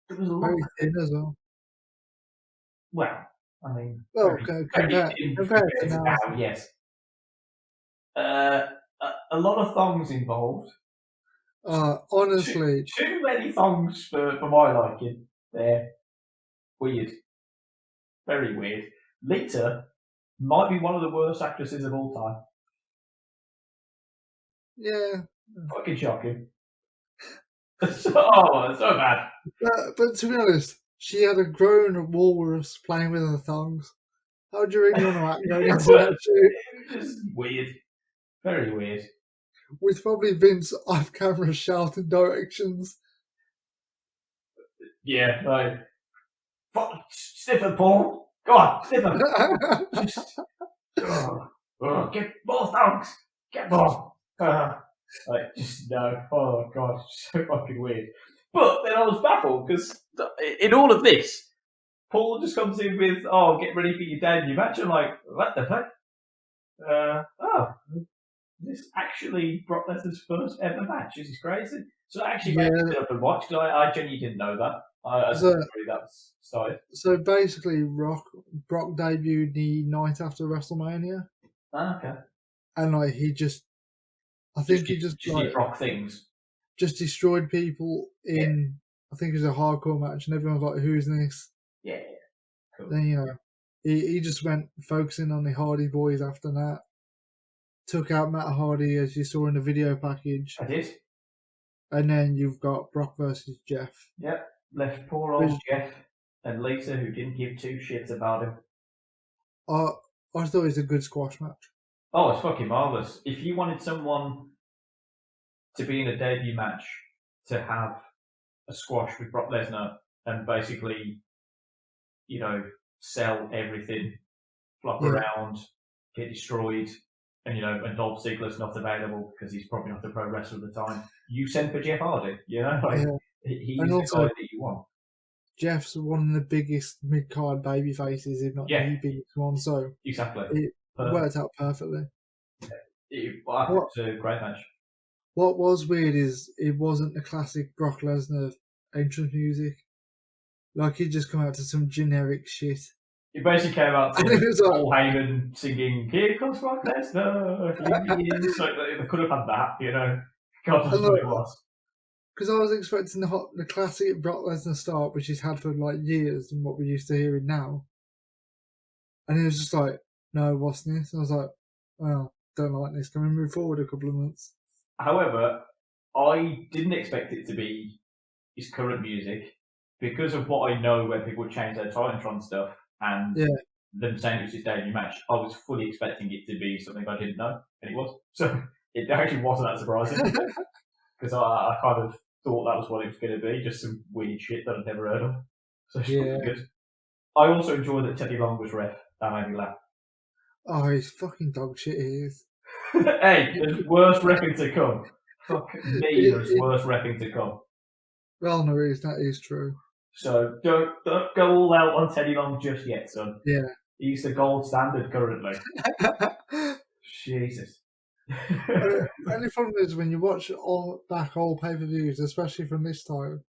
There was a lot. Very thin as well. Well, I mean, Well, very compared thin to now. yes. A lot of thongs involved. Honestly, Too many thongs for my liking. They're weird. Very weird. Lita might be one of the worst actresses of all time. yeah. Fucking shocking. So bad. But to be honest, she had a grown walrus playing with her thongs. How do you really want to act going into that shoot? Just weird. Very weird. With probably Vince off camera shouting directions. Yeah, like, sniff it, Paul. Go on, sniff it. Just, get more thongs. Get more. Like, just no. Oh, God, so fucking weird. But then I was baffled because in all of this, Paul just comes in with, get ready for your debut match. I'm like, what the fuck? This actually Brock Lesnar's first ever match. This is crazy. So I actually made me sit up and watch because I genuinely didn't know that. I didn't really that was started. So basically, Brock debuted the night after WrestleMania. Okay. And like he just like Brock things. Just destroyed people in I think it was a hardcore match, and everyone was like, "Who's this?" Yeah. Cool. Then he just went focusing on the Hardy Boys after that. Took out Matt Hardy as you saw in the video package. I did. And then you've got Brock versus Jeff. Yep. Left poor old Jeff and Lisa, who didn't give two shits about him. I thought it was a good squash match. Oh, it's fucking marvellous. If you wanted someone to be in a debut match to have a squash with Brock Lesnar and basically, sell everything, flop around, get destroyed, and Dolph Ziggler's not available because he's probably not a pro wrestler at the time. You send for Jeff Hardy, he's the guy that you want. Jeff's one of the biggest mid-card baby faces, if not the biggest one, so exactly it worked out perfectly. It was a great match. What was weird is it wasn't the classic Brock Lesnar entrance music. Like he'd just come out to some generic shit. He basically came out to Paul Heyman singing, "Here comes Brock Lesnar." So they could have had that, God knows what it was. Because I was expecting the classic Brock Lesnar start, which he's had for like years and what we're used to hearing now. And he was just like, "No, what's this?" And I was like, "Oh, don't like this. Can we move forward a couple of months?" However, I didn't expect it to be his current music because of what I know when people change their Titantron stuff and them saying it was his debut match. I was fully expecting it to be something I didn't know, and it was. So it actually wasn't that surprising because I kind of thought that was what it was going to be, just some weird shit that I'd never heard of. So it's pretty good. I also enjoyed that Teddy Long was ref. That made me laugh. Oh, he's fucking dog shit, he is. Hey, there's worse repping to come. Fuck me, there's worse repping to come. Well, no, that is true. So don't go all out on Teddy Long just yet, son. Yeah. He's the gold standard currently. Jesus. Only problem is when you watch all pay-per-views, especially from this time,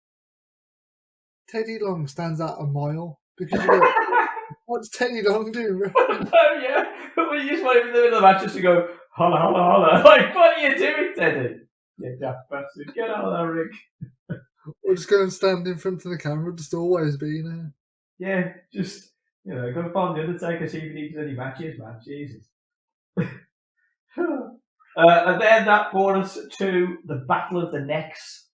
Teddy Long stands out a mile because you go, what's Teddy Long doing? Oh yeah, we just want him in the middle of the match just to go holla holla holla. Like, what are you doing, Teddy? You daft bastard, get out of that ring. Or just go and stand in front of the camera, just always being there. Yeah, just go find the Undertaker, see if he needs any matches, man. Jesus. And then that brought us to the Battle of the Necks.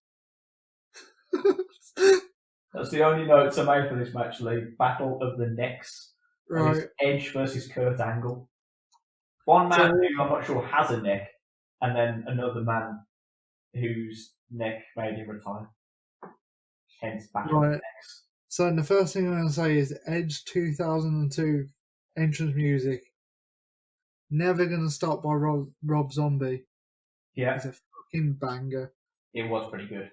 That's the only notes I made for this match, Lee. Battle of the Necks. Right. Edge versus Kurt Angle. One man who I'm not sure has a neck, and then another man whose neck made him retire. Hence Battle of the Necks. So the first thing I'm going to say is Edge 2002 entrance music. Never Gonna Stop by Rob Zombie. Yeah. It's a fucking banger. It was pretty good.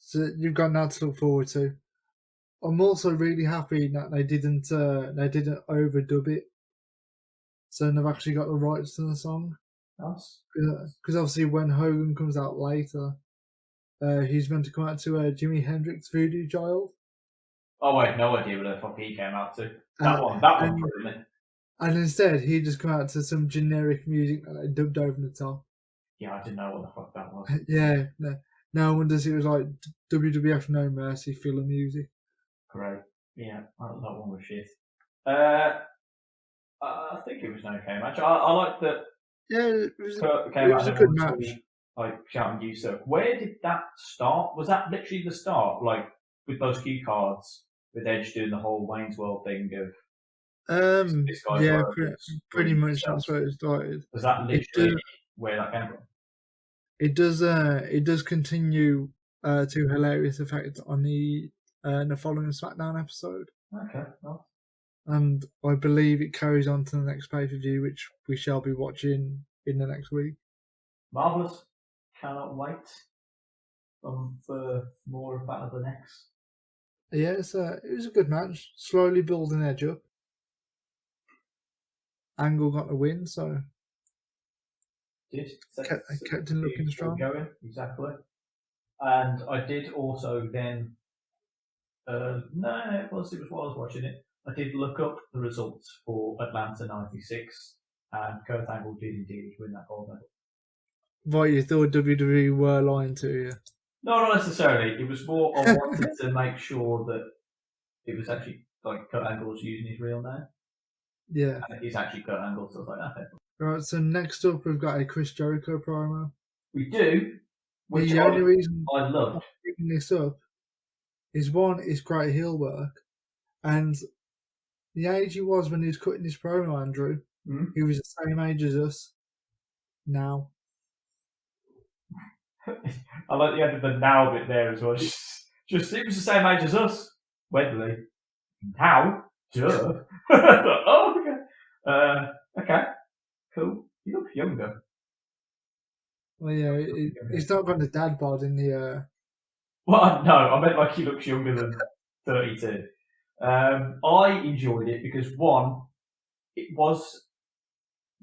So you've got that to look forward to. I'm also really happy that they didn't overdub it, so they've actually got the rights to the song. Nice. Because obviously when Hogan comes out later, he's meant to come out to Jimi Hendrix Voodoo Child. Oh wait, no idea what the fuck he came out to. That one and, brilliant. and instead he just come out to some generic music that they dubbed over the top. Yeah, I didn't know what the fuck that was. Yeah, no one does. It was like WWF No Mercy filler music. Great. Yeah, that one was shit. I think it was an okay match. I like that. Yeah, it was a good match. Like shouting "usurp." Where did that start? Was that literally the start? Like with those cue cards, with Edge doing the whole Wayne's World thing of this guy's yeah, work pretty much that's where it started. Was that literally where that came from? It does continue to hilarious effect on the following SmackDown episode. Okay, well. And I believe it carries on to the next pay-per-view, which we shall be watching in the next week. Marvellous. Cannot wait for more of Battle of the Necks. Yeah, it was a good match. Slowly building Edge up. Angle got the win, so kept him looking strong. Going, exactly. And I did also then, it was while I was watching it, I did look up the results for Atlanta 96, and Kurt Angle did indeed win that gold medal. Right, you thought WWE were lying to you? No, not necessarily. It was more I wanted to make sure that it was actually like Kurt Angle's using his real name. Yeah. And he's actually Kurt Angle, so I was like, okay. Right, so next up we've got a Chris Jericho promo. We do. Which the only reason I love bringing this up is one, it's great heel work, and the age he was when he was cutting his promo, Andrew, he was the same age as us now. I like the end of the now bit there as well. Just it was the same age as us. Wedley. How? Duh. Oh, okay. Okay. Cool. He looks younger. Well, yeah, he's not got the dad bod in the. Well, no, I meant like he looks younger than 32. I enjoyed it because one, it was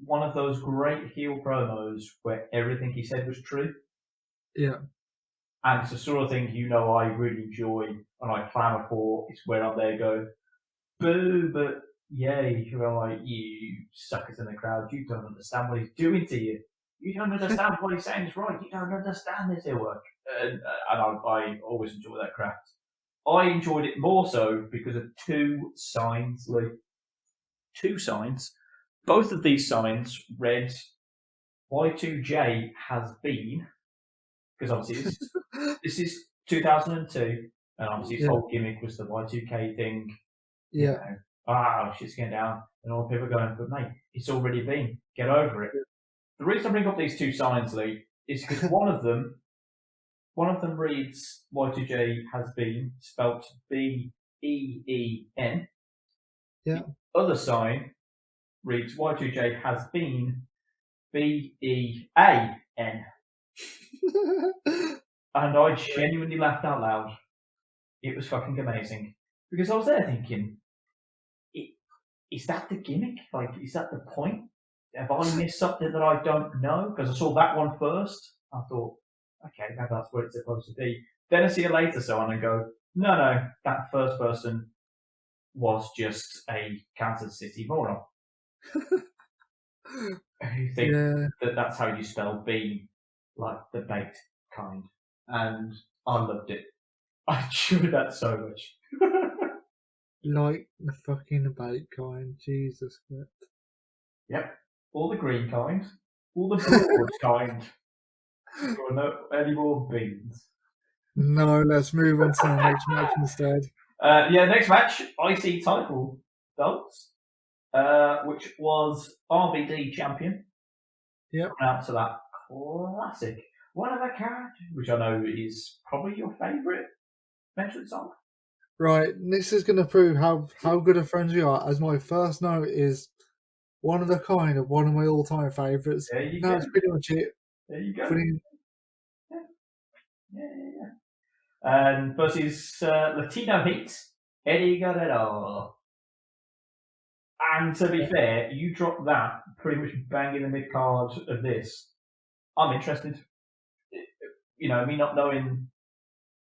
one of those great heel promos where everything he said was true. Yeah. And it's the sort of thing I really enjoy and I clamour for. It's where I'm there going, boo, but yay, like, you suckers in the crowd, you don't understand what he's doing to you. You don't understand what he's saying is right. You don't understand this heel work. And I always enjoy that crap. I enjoyed it more so because of two signs, Lee. Two signs. Both of these signs read Y2J has been, because obviously this is 2002, and obviously his whole gimmick was the Y2K thing. Yeah. Shit's getting down, and all people are going, but mate, it's already been. Get over it. The reason I bring up these two signs, Lee, is because one of them reads Y2J has been, spelt B-E-E-N. Yeah. The other sign reads Y2J has been B-E-A-N. And I genuinely laughed out loud. It was fucking amazing. Because I was there thinking, is that the gimmick? Like, is that the point? Have I missed something that I don't know? Because I saw that one first. I thought, okay, maybe that's where it's supposed to be. Then I see a later sign and go, no, that first person was just a Kansas City moron. Who think that that's how you spell bean, like the baked kind. And I loved it. I enjoyed that so much. Like the fucking baked kind, Jesus Christ. Yep. All the green kind. All the broad kind. No any more beans. No, let's move on to the next match instead. Next match, IC title belts, which was RVD champion. Yep. Coming out to that classic One of a Kind, which I know is probably your favourite mention song. Right, this is going to prove how good of friends we are, as my first note is One of a Kind of one of my all-time favourites. There you go. That's pretty much it. There you go. And versus Latino Heat, Eddie Guerrero. And to be fair, you drop that pretty much bang in the mid card of this. I'm interested. You know, me not knowing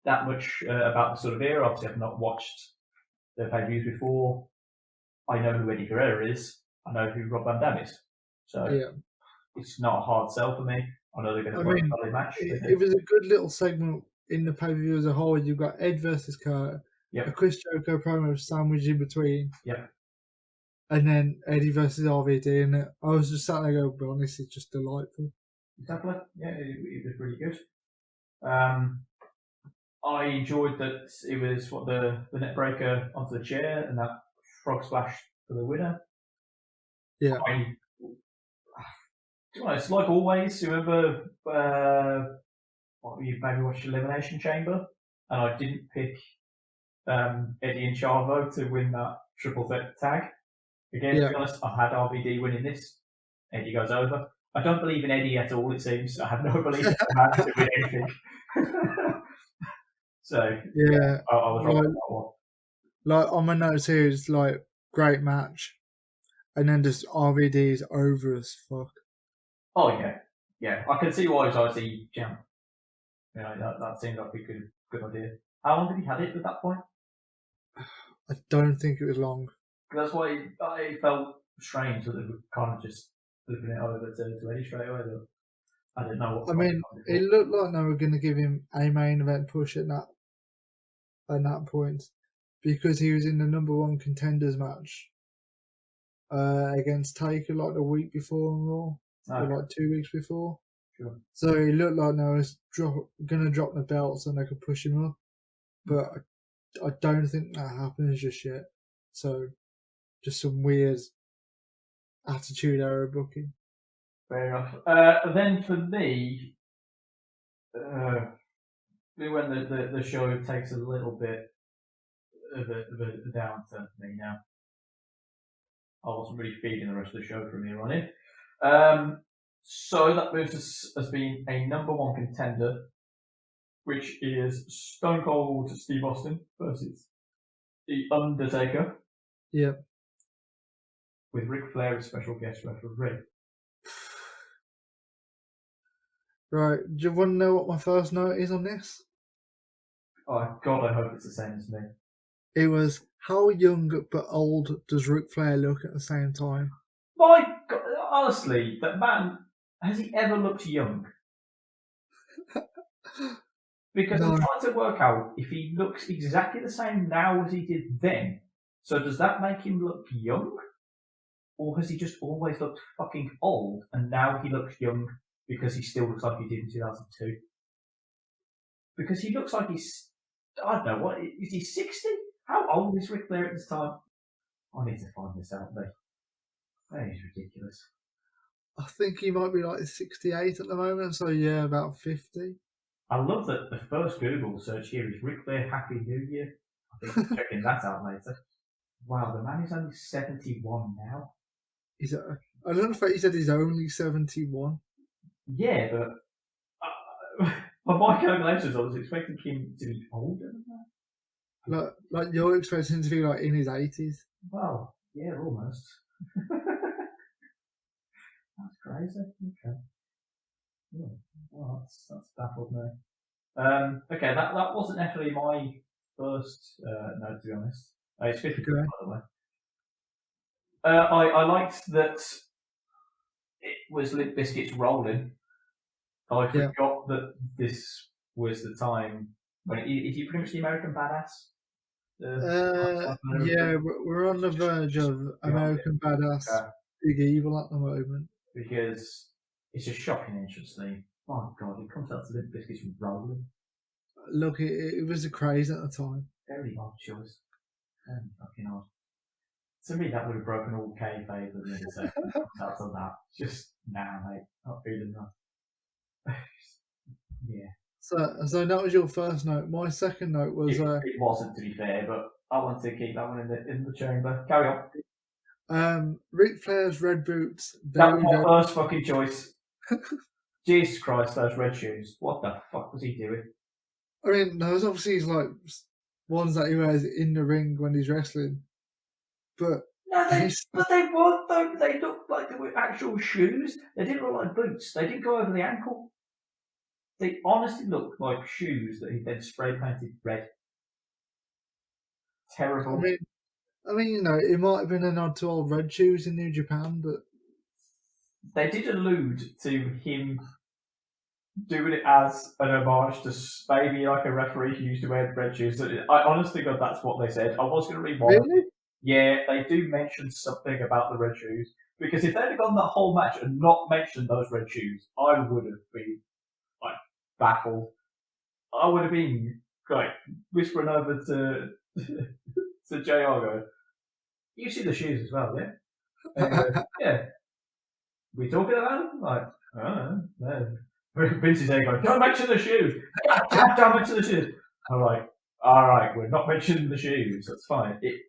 that much about the sort of era, obviously I've not watched the pay-per-views before. I know who Eddie Guerrero is. I know who Rob Van Dam is. So it's not a hard sell for me. I know they're going to put a solid match. It was a good little segment in the pay-per-view as a whole. You've got Ed versus Kurt, a Chris Jericho promo sandwich in between. Yep. And then Eddie versus RVD, and I was just sat there going, well, this is just delightful. Exactly. Yeah, it was really good. I enjoyed that it was the net breaker onto the chair and that frog splash for the winner. Yeah. It's like always. Remember, you've maybe watched Elimination Chamber, and I didn't pick Eddie and Chavo to win that triple threat tag. Again, to be honest, I had RVD winning this. Eddie goes over. I don't believe in Eddie at all, it seems. I have no belief in that to win anything. So, I was wrong on that one. Like, on my notes here, it's like, great match. And then just RVD's over as fuck. Oh, yeah. Yeah, I can see why he's obviously champ. You know, that seemed like a good idea. How long did he had it at that point? I don't think it was long. That's why I felt strange that they were kind of just flipping it over to Eddie straight away. I didn't know what. I mean, it looked like they were going to give him a main event push at that point, because he was in the number one contenders match against Taker like the week before on Raw, or like 2 weeks before. Sure. So it looked like they was going to drop the belts and they could push him up, but I don't think that happens just yet. So just some weird attitude error booking. Fair enough. Then for me, when the show takes a little bit of a downturn for me now. I wasn't really feeding the rest of the show from here on in. So that moves us as being a number one contender, which is Stone Cold Steve Austin versus The Undertaker. Yep. With Ric Flair as special guest referee. Right, do you want to know what my first note is on this? Oh, God, I hope it's the same as me. It was, how young but old does Ric Flair look at the same time? My God, honestly, that man, has he ever looked young? Because I'm trying to work out if he looks exactly the same now as he did then. So does that make him look young? Or has he just always looked fucking old and now he looks young because he still looks like he did in 2002? Because he looks like he's, I don't know, what, is he 60? How old is Ric Flair at this time? I need to find this out, mate. That is ridiculous. I think he might be like 68 at the moment, so yeah, about 50. I love that the first Google search here is Ric Flair Happy New Year. I think I'm checking that out later. Wow, the man is only 71 now. I don't know if he said he's only 71. Yeah, but by my calculations, I was expecting him to be older than that. Like you're expecting him to be like in his 80s. Well, yeah, almost. That's crazy. Okay. Yeah. Well, that's baffled me. Okay, that wasn't necessarily my first note, to be honest. It's 50 by the way. I liked that it was Limp Bizkit's Rolling. I forgot that this was the time when is he pretty much the American Badass? Yeah, we're on the verge of American Badass Big Evil at the moment. Because it's a shocking entrance theme. Oh God, it comes out to Limp Bizkit's Rolling. Look, it was a craze at the time. Very odd choice. Very fucking odd. To me, that would have broken all kayfabe that the second comes out of that. Just, nah, mate, not feeling that. Yeah. So that was your first note. My second note was... It wasn't, to be fair, but I want to keep that one in the chamber. Carry on. Ric Flair's red boots. That was my first fucking choice. Jesus Christ, those red shoes. What the fuck was he doing? I mean, those obviously like ones that he wears in the ring when he's wrestling, but No, he's, but they weren't though. They looked like they were actual shoes. They didn't look like boots. They didn't go over the ankle. They honestly looked like shoes that he then spray painted red. I Terrible. mean, it might have been a nod to old red shoes in New Japan, but They did allude to him doing it as an homage to maybe like a referee who used to wear red shoes. I honestly God, that's what they said. I was going to read one. really, Yeah, they do mention something about the red shoes. Because if they'd have gone the whole match and not mentioned those red shoes, I would have been like baffled. I would have been like whispering over to to JR go, you see the shoes as well, yeah? And he goes, yeah. We talking about them? Like, I don't know. Vince is there going, don't mention the shoes. Don't mention the shoes. I'm like, all right, we're not mentioning the shoes. That's fine. It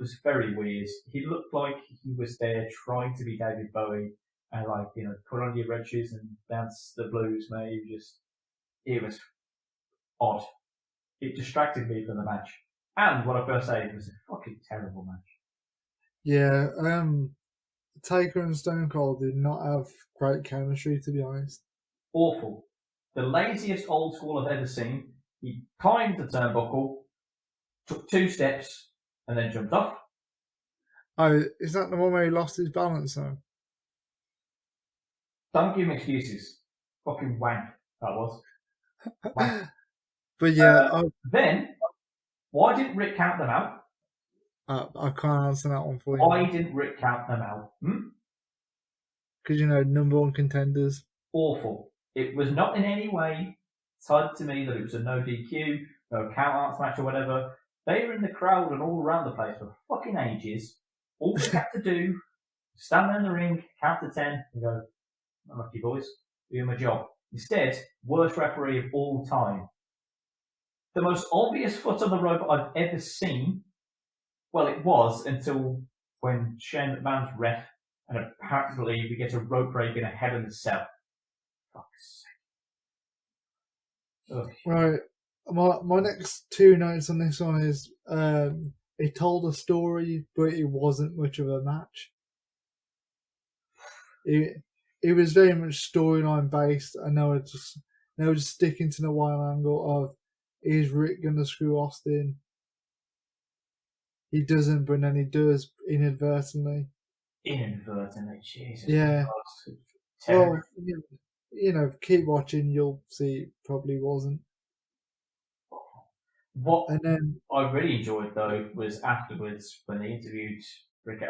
was very weird. He looked like he was there trying to be David Bowie and like, put on your red shoes and dance the blues, mate. It was odd. It distracted me from the match. And what I first say, it was a fucking terrible match. yeah. Taker and Stone Cold did not have great chemistry, to be honest. Awful. The laziest old school I've ever seen. He climbed the turnbuckle, took 2 steps, and then jumped off. Oh, is that the one where he lost his balance though? Don't give him excuses. Fucking wank, that was. Wank. But yeah, Then, why didn't Rick count them out? I can't answer that one for you. Why didn't Rick count them out? Because number one contenders. Awful. It was not in any way tied to me that it was a no DQ, no count outs match or whatever. They were in the crowd and all around the place for fucking ages. All they had to do, stand there in the ring, count to 10, and go, unlucky boys, doing my job. Instead, worst referee of all time. The most obvious foot on the rope I've ever seen. Well, it was until when Shane McMahon's ref, and apparently we get a rope break in a Hell in a Cell. Fuck's sake. Ugh. Right. My next 2 notes on this one is it told a story, but it wasn't much of a match. It was very much storyline based, and they were just sticking to the wild angle of, is Rick gonna screw Austin? He doesn't, but then he does inadvertently. Inadvertently, Jesus. Yeah. Well, keep watching, you'll see it probably wasn't. What and then, I really enjoyed though was afterwards when they interviewed Rick.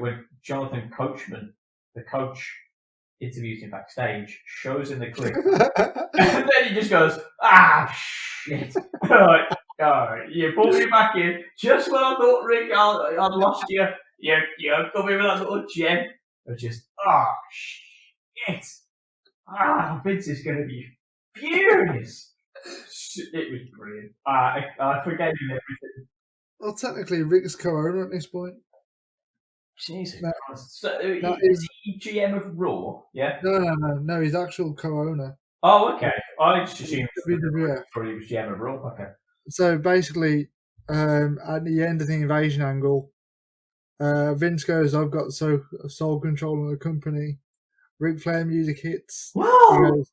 When Jonathan Coachman, the coach, interviews him backstage, shows him the clip, and then he just goes, shit. Like, you brought me back in just when I thought, Rick, I'd lost you. You come in with that little gem. I just, shit. Vince is going to be furious. It was brilliant. I forgave him everything. Well, technically, Rick's co-owner at this point. Jesus No, Christ. So, is he GM of Raw? Yeah? No, he's actual co-owner. Oh, okay. I just assumed WWF. he was GM of Raw. Okay. So basically, at the end of the invasion angle, Vince goes, I've got sole control of the company. Ric Flair music hits. Whoa!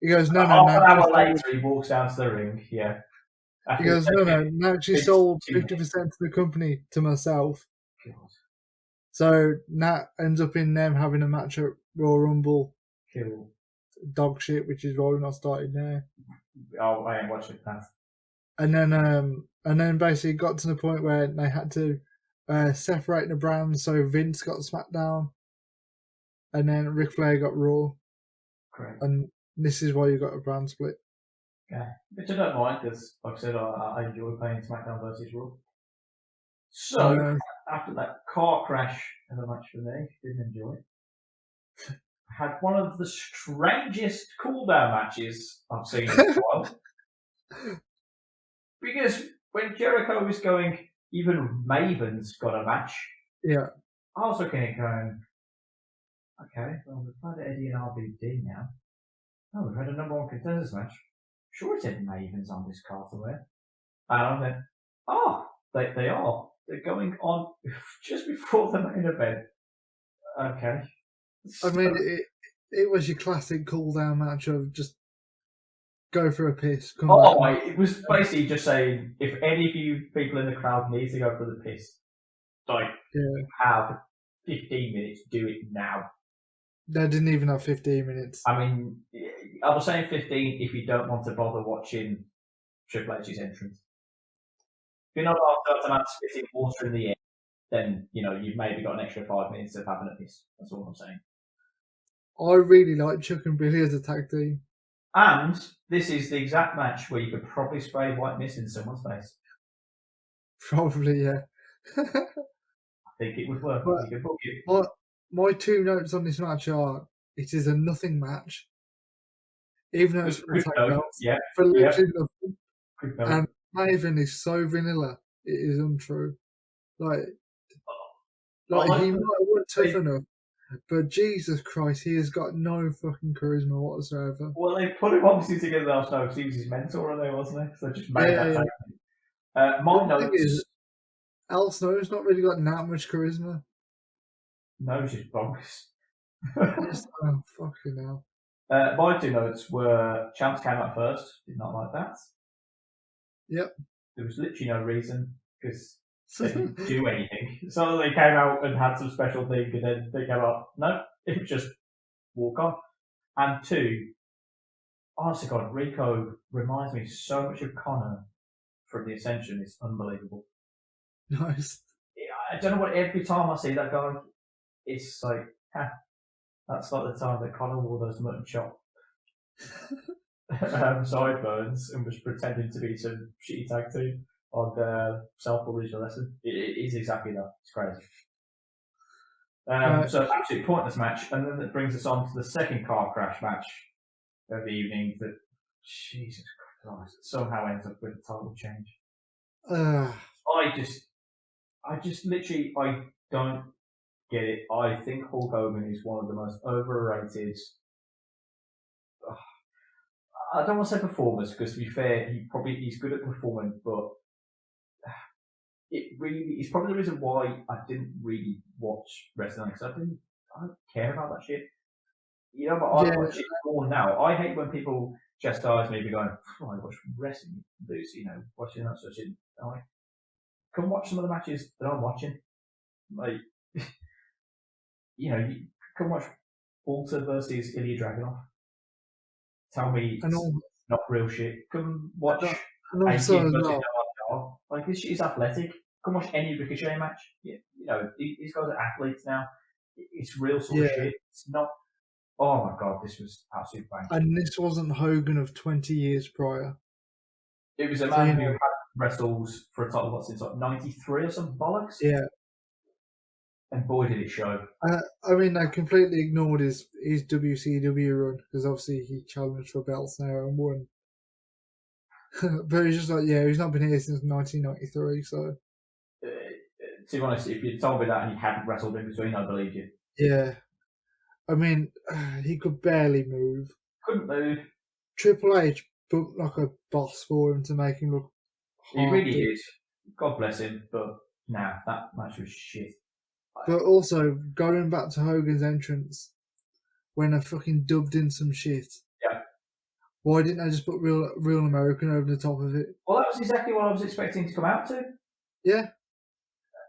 He goes, no. Half an hour later, he walks down to the ring. Yeah. He goes, no, she sold 50% of the company to myself. God. So Nat ends up in them having a match at Royal Rumble. Cool. Dog shit, which is why we're not started there. Oh, I ain't watching that. And then basically got to the point where they had to separate the brands. So Vince got SmackDown, and then Ric Flair got Raw. Correct. And this is why you got a brand split. Okay. Which I don't mind because, like I said, I enjoy playing SmackDown versus Raw. So, after that car crash of a match for me, didn't enjoy it. Had one of the strangest cooldown matches I've seen in a while. Because when Jericho was going, even Maven's got a match. Yeah. I was looking at it going, okay, well, we've had Eddie and RVD now. Oh, we've had a number one contenders match. sure it said Mavens on this card somewhere. And I went, oh, they are. They're going on just before the main event. Okay. I mean, it was your classic cool down match of just go for a piss, come back. It was basically just saying, if any of you people in the crowd need to go for the piss, like, have 15 minutes, do it now. They didn't even have 15 minutes. I mean, I was saying 15 if you don't want to bother watching Triple H's entrance. If you're not after a man spitting water in the air, then, you've maybe got an extra 5 minutes of having a piss. That's all I'm saying. I really like Chuck and Billy as a tag team. And this is the exact match where you could probably spray white mist in someone's face. Probably, yeah. I think it would work. You could book it. My 2 notes on this match are, it is a nothing match. Even though it's for a tag belt. Yeah. For literally nothing. And Maven is so vanilla, it is untrue. Like he might have worked tough enough, but Jesus Christ, he has got no fucking charisma whatsoever. Well, they put him obviously together last night because he was his mentor, and there wasn't he? So they just made that tag. My notes is, Al Snow's not really got that much charisma. No, she's bogus. Yes, oh, fucking hell. My 2 notes were Champs came out first. Did not like that. Yep. There was literally no reason because they didn't do anything. So they came out and had some special thing, and then they came out. No, it was just walk on. And 2, honestly, God, Rico reminds me so much of Connor from the Ascension. It's unbelievable. Nice. I don't know what. Every time I see that guy, it's like, that's like the time that Connor wore those mutton chop sideburns and was pretending to be some shitty tag team on the self-published lesson. It is exactly that. It's crazy. So absolutely pointless match, and then that brings us on to the second car crash match of the evening. That Jesus Christ somehow ends up with a title change. I just literally don't get it. I think Hulk Hogan is one of the most overrated. I don't want to say performers because, to be fair, he's good at performing, but it's probably the reason why I didn't really watch wrestling because I don't care about that shit. But I watch it more now. I hate when people chastise me going, I watch wrestling, Lucy, watching that sort of shit. Come watch some of the matches that I'm watching. Like, you come watch Walter versus Ilya Dragunov. Tell me it's not real shit. Come watch Adrian versus Noah. Like, this shit is athletic. Come watch any Ricochet match. These guys are athletes now. It's real sort of shit. It's not. Oh my God, this was absolutely bang. And this wasn't Hogan of 20 years prior. It was a man who had wrestles for a title since like 93 or some bollocks. Yeah. And boy, did it show. I mean, I completely ignored his WCW run because obviously he challenged for belts now and won. But he's just like, he's not been here since 1993, so. To be honest, if you told me that and you hadn't wrestled in between, I'd believe you. Yeah. I mean, he could barely move. Couldn't move. Triple H booked like a boss for him to make him look He really did. God bless him, but that match was shit. But also, going back to Hogan's entrance, when I fucking dubbed in some shit. Yeah. Why didn't I just put Real American over the top of it? Well, that was exactly what I was expecting to come out to. Yeah.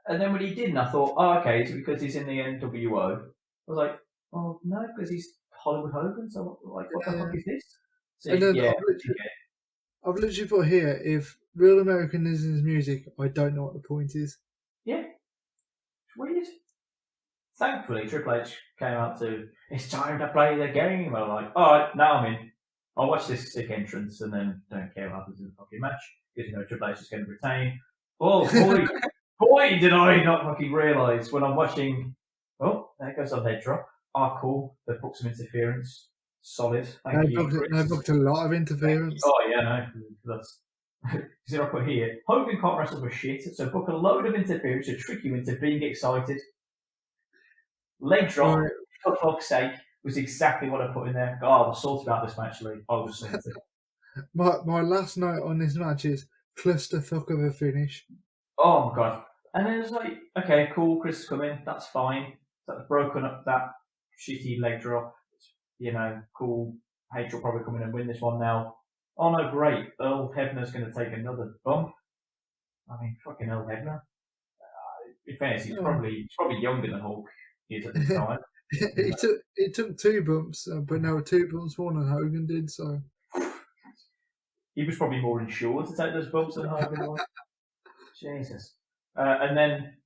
And then when he didn't, I thought, okay, it's because he's in the NWO. I was like, oh, no, because he's Hollywood Hogan, so what the fuck is this? So, and then I've literally put here, if Real American is in his music, I don't know what the point is. Yeah. It's weird. Thankfully, Triple H came out to, it's time to play the game. I'm like, alright, now I'm in. I'll watch this sick entrance and then don't care what happens in the fucking match. Because, Triple H is going to retain. Oh, boy, did I not fucking realise when I'm watching, there goes our head drop. Cool. They've booked some interference. Solid. Thank you. They booked a lot of interference. Oh, yeah, no. That's. See what I put here? Hogan can't wrestle for shit, so book a load of interference to trick you into being excited. Leg drop, for fuck's sake, was exactly what I put in there. I was salty about this match, Lee. I was salty. My last note on this match is clusterfuck of a finish. Oh my god. And then it's like, okay, cool, Chris is coming, that's fine. That's broken up that shitty leg drop. You know, cool. H will probably come in and win this one now. Oh no, great. Earl Hebner's going to take another bump. I mean, fucking Earl Hebner. In fairness, he's probably younger than Hulk is at this time. He took 2 bumps, but no, 2 bumps more than Hogan did. So he was probably more insured to take those bumps than Hogan was. Jesus. And then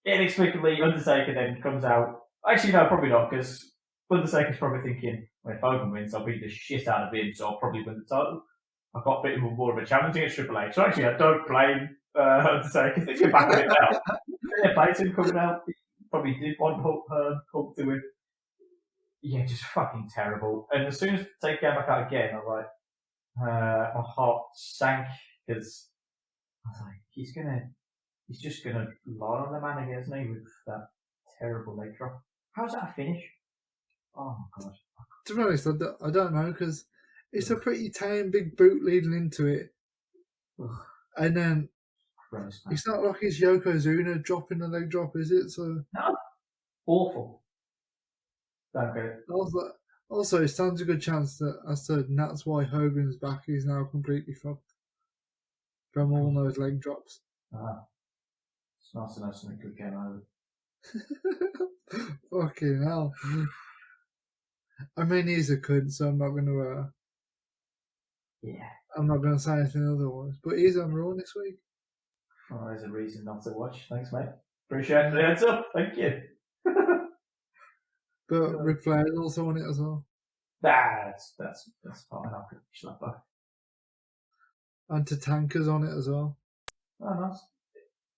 inexplicably, Undertaker then comes out. Actually, no, probably not, because Undertaker's probably thinking, well, if Hogan wins, I'll beat the shit out of him, so I'll probably win the title. I've got a bit more of a challenge against Triple H. So actually, I don't blame Undertaker. Thinking back on it now, fair play to him coming out. He probably did want Hulk to win. Yeah, just fucking terrible. And as soon as Taker came back out again, I was like, my heart sank because I was like, he's just gonna lie on the man again, isn't he, with that terrible leg drop. How's that a finish? Oh my god. to be honest, I don't know, because it's a pretty tame big boot leading into it. Ugh. And then Gross, it's not like it's Yokozuna dropping the leg drop, is it? So no, awful. Don't get it. Also, it stands a good chance that that's why Hogan's back is now completely fucked from all those leg drops. It's nice to know something good came out of it. Fucking hell. I mean, he's a cunt, so I'm not going to. Yeah. I'm not going to say anything otherwise. But he's on Raw this week. Well, there's a reason not to watch. Thanks, mate. Appreciate the heads up. Thank you. But Ric Flair's also on it as well. That's fine. I'll push that back. And Tatanka's on it as well. Oh, nice.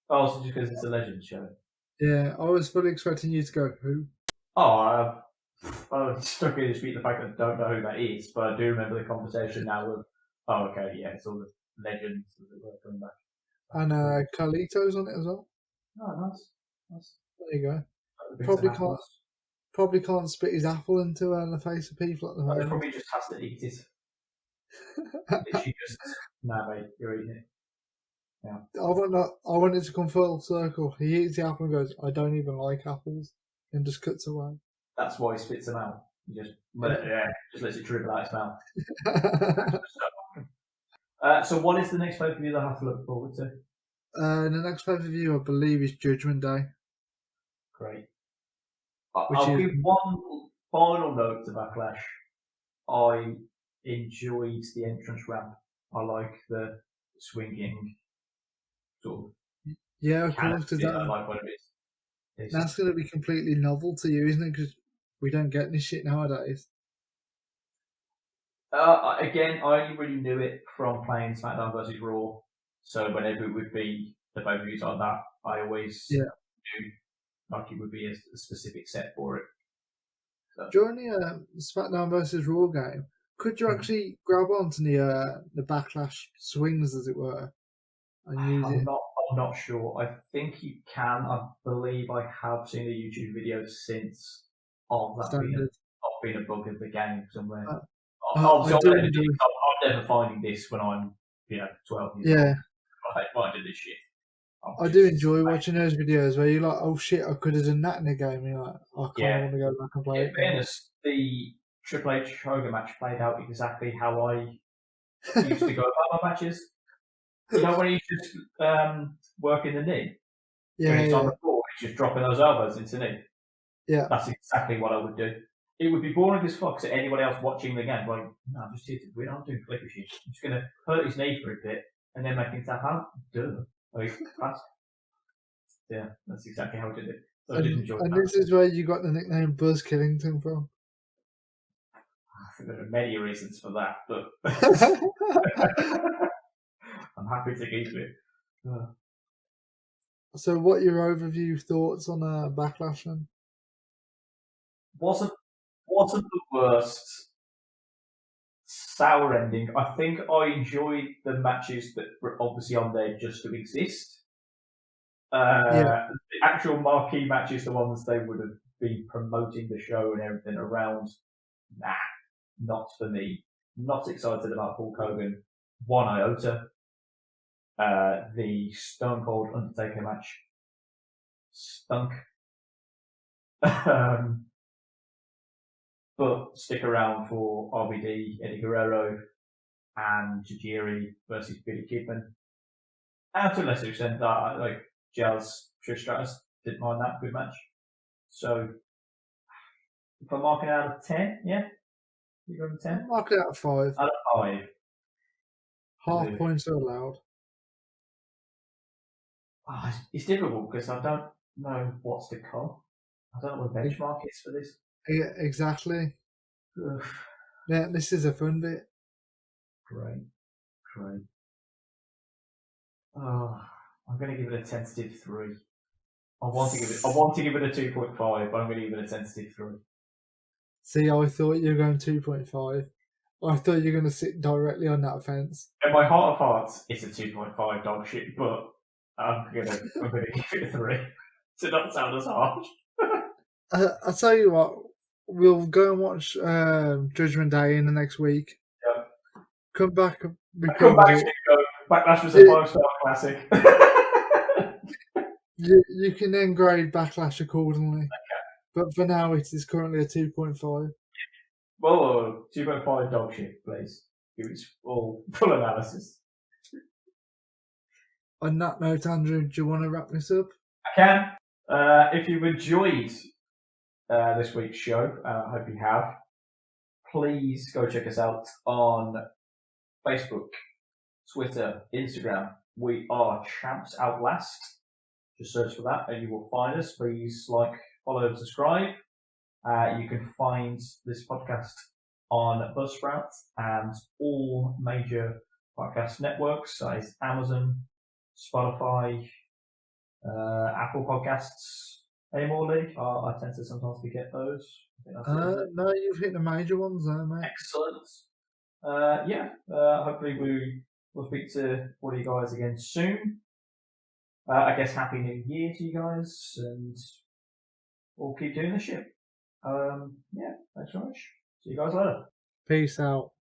Oh, so just because it's a Legends show. Yeah, I was fully expecting you to go, who? Oh, I'm stuck in dispute the fact that I don't know who that is, but I do remember the conversation now of, oh, okay, yeah, it's all the Legends that were coming back. And Carlito's on it as well. Oh, nice. There you go. Probably can't spit his apple into the face of people at the moment. Probably just has to eat it. She just, nah, mate, you're eating it. Yeah. I want it to come full circle. He eats the apple and goes, I don't even like apples, and just cuts away. That's why he spits them out. He just just lets it dribble out his mouth. So what is the next pay-per-view that I have to look forward to? The next pay-per-view, I believe, is Judgment Day. Great. I'll give one final note to Backlash. I enjoyed the entrance ramp. I like the swinging sort of. Yeah, of course, because I like what it is. That's going to be completely novel to you, isn't it? Because we don't get this shit nowadays. Again, I only really knew it from playing SmackDown vs. Raw. So whenever it would be the pay-per-views like that, I always knew like it would be a specific set for it. So. During the SmackDown vs. Raw game, could you actually grab onto the Backlash swings, as it were, and use it? I'm not sure. I think you can. I believe I have seen a YouTube video since of that being a bug of the game somewhere. I'm never finding this when I'm 12 years old. I do this shit. I do enjoy watching those videos where you're like, oh shit, I could have done that in a game. And you're like, I kind of want to go back and play it. In fairness, the Triple H Hogan match played out exactly how I used to go about my matches. You know, when he's just working the knee? When he's on the floor, he's just dropping those elbows into knee. Yeah. That's exactly what I would do. It would be boring as fuck to anyone else watching the game. Like, no, I'm just here to win. I'm doing clicker shit. I'm just going to hurt his knee for a bit and then make him tap out. Duh. Like, that's exactly how I did it. So I did enjoy that. And this is where you got the nickname Buzz Killington from. I think there are many reasons for that, but I'm happy to keep it. So, what are your overview thoughts on Backlash then? Wasn't the worst. Sour ending. I think I enjoyed the matches that were obviously on there just to exist. The actual marquee matches, the ones they would have been promoting the show and everything around, nah, not for me. Not excited about Hulk Hogan, one iota. The Stone Cold Undertaker match stunk. But stick around for RVD, Eddie Guerrero, and Tajiri versus Billy Kidman. And to a lesser extent, like Jazz Trish Stratus, didn't mind that, good match. So, if I'm marking out of 10, yeah? You go with 10? Mark it out of 5. Out of 5. Half points are allowed. Oh, it's difficult because I don't know what's to come. I don't know what the benchmark is for this. Yeah, exactly. Ugh. Yeah, this is a fun bit. Great. Oh, I'm going to give it a tentative 3. I want to give it a 2.5, but I'm going to give it a tentative 3. See, I thought you were going 2.5. I thought you were going to sit directly on that fence. In my heart of hearts, it's a 2.5 dog shit, but I'm gonna give it a 3 to not sound as harsh. I'll tell you what, we'll go and watch Judgment Day in the next week. Yeah. Come back, Backlash was a 5-star classic. You can then grade Backlash accordingly. Okay. But for now, it is currently a 2.5. Well, 2.5 dog shit, please. Give it full analysis. On that note, Andrew, do you want to wrap this up? I can. If you've enjoyed this week's show, I hope you have, please go check us out on Facebook, Twitter, Instagram. We are Champs Outlast. Just search for that and you will find us. Please like, follow, and subscribe. You can find this podcast on Buzzsprout and all major podcast networks, such as Amazon, Spotify, Apple Podcasts. Any more, Lee? I tend to sometimes forget those. I think that's it. No, you've hit the major ones there, mate. Excellent. Hopefully we'll speak to all of you guys again soon. I guess Happy New Year to you guys, and we'll keep doing this shit. Thanks very much. See you guys later. Peace out.